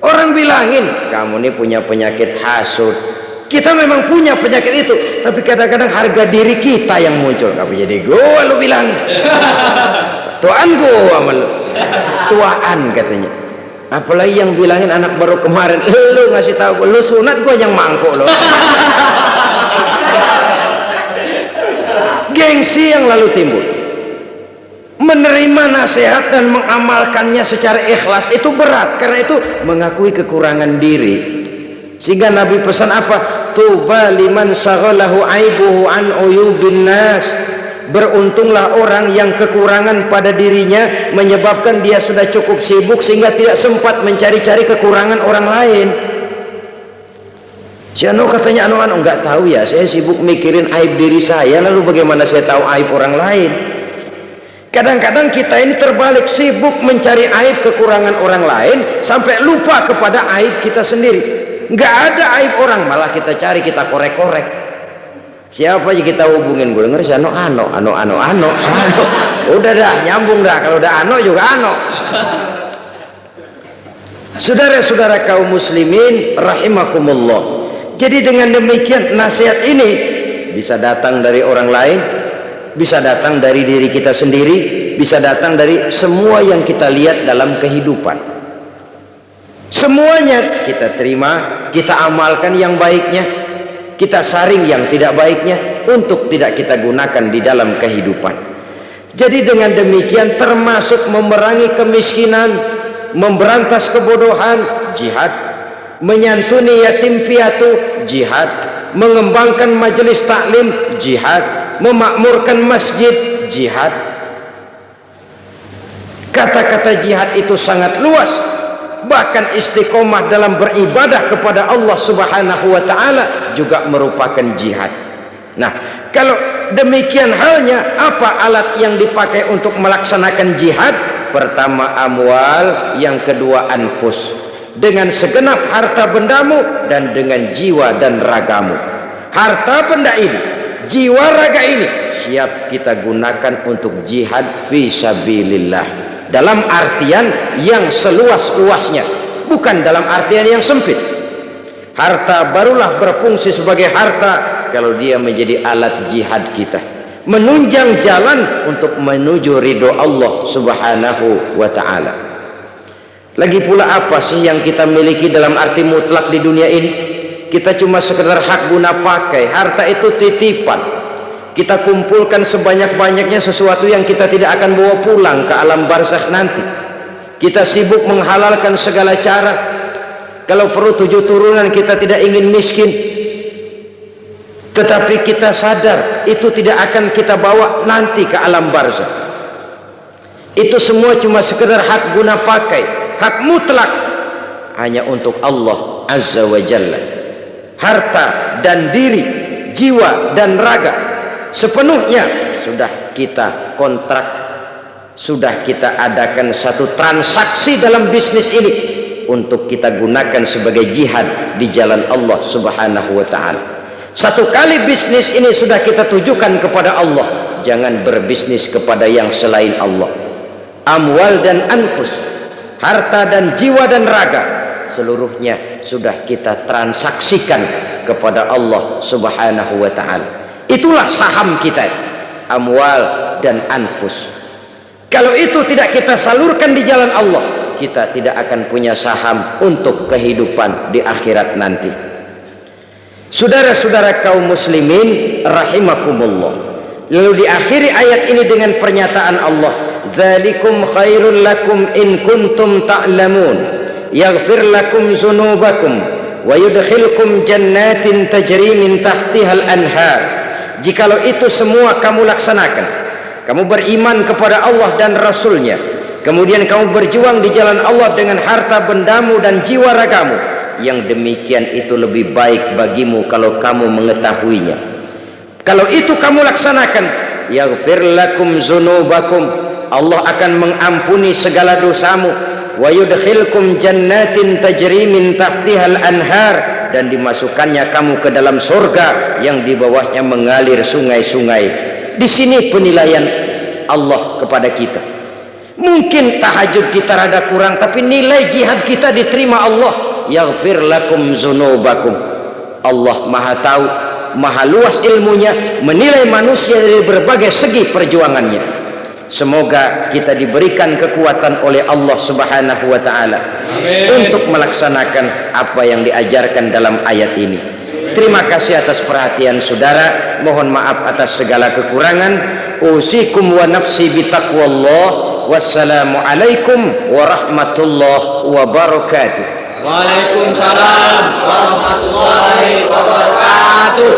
Orang bilangin, kamu ini punya penyakit hasud. Kita memang punya penyakit itu, tapi kadang-kadang harga diri kita yang muncul. Kamu jadi gua, lu bilangin. Tuaan gua sama lu. Tuaan katanya. Apalagi yang bilangin anak baru kemarin, lu ngasih tahu gua, lu sunat, gua yang mangkuk lo. Gengsi yang lalu timbul. Menerima nasihat dan mengamalkannya secara ikhlas itu berat. Karena itu mengakui kekurangan diri. Sehingga Nabi pesan apa? Tuba liman shaghalahu aibuhu an uyubin nas. Beruntunglah orang yang kekurangan pada dirinya menyebabkan dia sudah cukup sibuk sehingga tidak sempat mencari-cari kekurangan orang lain. Si anu katanya anu enggak tahu ya, saya sibuk mikirin aib diri saya, lalu bagaimana saya tahu aib orang lain? Kadang-kadang kita ini terbalik, sibuk mencari aib kekurangan orang lain sampai lupa kepada aib kita sendiri. Enggak ada aib orang, malah kita cari, kita korek-korek. Siapa aja kita hubungin, gue denger si ano. Udah dah, nyambung dah, kalau udah ano juga ano. Saudara-saudara kaum muslimin rahimakumullah. Jadi dengan demikian nasihat ini bisa datang dari orang lain, bisa datang dari diri kita sendiri, bisa datang dari semua yang kita lihat dalam kehidupan. Semuanya kita terima, kita amalkan yang baiknya, kita saring yang tidak baiknya untuk tidak kita gunakan di dalam kehidupan. Jadi dengan demikian termasuk memerangi kemiskinan, memberantas kebodohan, jihad, menyantuni yatim piatu, jihad, mengembangkan majelis taklim, jihad, memakmurkan masjid, jihad. Kata-kata jihad itu sangat luas, bahkan istiqomah dalam beribadah kepada Allah Subhanahu wa ta'ala juga merupakan jihad. Nah, kalau demikian halnya, apa alat yang dipakai untuk melaksanakan jihad? Pertama amwal, yang kedua anfus. Dengan segenap harta bendamu dan dengan jiwa dan ragamu. Harta benda ini, jiwa raga ini siap kita gunakan untuk jihad fi sabilillah, dalam artian yang seluas-luasnya, bukan dalam artian yang sempit. Harta barulah berfungsi sebagai harta kalau dia menjadi alat jihad kita, menunjang jalan untuk menuju ridho Allah Subhanahu wa ta'ala. Lagi pula apa sih yang kita miliki dalam arti mutlak di dunia ini? Kita cuma sekedar hak guna pakai. Harta itu titipan. Kita kumpulkan sebanyak-banyaknya sesuatu yang kita tidak akan bawa pulang ke alam barzakh nanti. Kita sibuk menghalalkan segala cara. Kalau perlu 7 turunan kita tidak ingin miskin. Tetapi kita sadar itu tidak akan kita bawa nanti ke alam barzakh. Itu semua cuma sekedar hak guna pakai, hak mutlak hanya untuk Allah Azza wa Jalla. Harta dan diri, jiwa dan raga sepenuhnya sudah kita kontrak, sudah kita adakan satu transaksi dalam bisnis ini untuk kita gunakan sebagai jihad di jalan Allah Subhanahu wa ta'ala. Satu kali bisnis ini sudah kita tujukan kepada Allah, jangan berbisnis kepada yang selain Allah. Amwal dan anfus, harta dan jiwa dan raga, seluruhnya sudah kita transaksikan kepada Allah Subhanahu wa ta'ala. Itulah saham kita, amwal dan anfus. Kalau itu tidak kita salurkan di jalan Allah, kita tidak akan punya saham untuk kehidupan di akhirat nanti. Saudara-saudara kaum muslimin rahimakumullah. Lalu diakhiri ayat ini dengan pernyataan Allah, "Dzalikum khairul lakum in kuntum ta'lamun, yaghfir lakum dzunubakum wa yudkhilkum jannatin tajri min tahtihal anhar." Jikalau itu semua kamu laksanakan, kamu beriman kepada Allah dan Rasulnya, kemudian kamu berjuang di jalan Allah dengan harta bendamu dan jiwa ragamu, yang demikian itu lebih baik bagimu kalau kamu mengetahuinya. Kalau itu kamu laksanakan, yaghfir lakum dzunubakum, Allah akan mengampuni segala dosamu, wa yudkhilkum jannatin tajri min tahtihal anhar, dan dimasukkannya kamu ke dalam surga yang di bawahnya mengalir sungai-sungai. Di sini penilaian Allah kepada kita. Mungkin tahajud kita rada kurang, tapi nilai jihad kita diterima Allah. Yaghfir lakum dzunubakum. Allah Maha tahu, Maha luas ilmunya, menilai manusia dari berbagai segi perjuangannya. Semoga kita diberikan kekuatan oleh Allah Subhanahu wa ta'ala untuk melaksanakan apa yang diajarkan dalam ayat ini. Terima kasih atas perhatian saudara, mohon maaf atas segala kekurangan. Usikum wa nafsi bitaqwallah. Wassalamualaikum warahmatullahi wabarakatuh. Waalaikumsalam warahmatullahi wabarakatuh.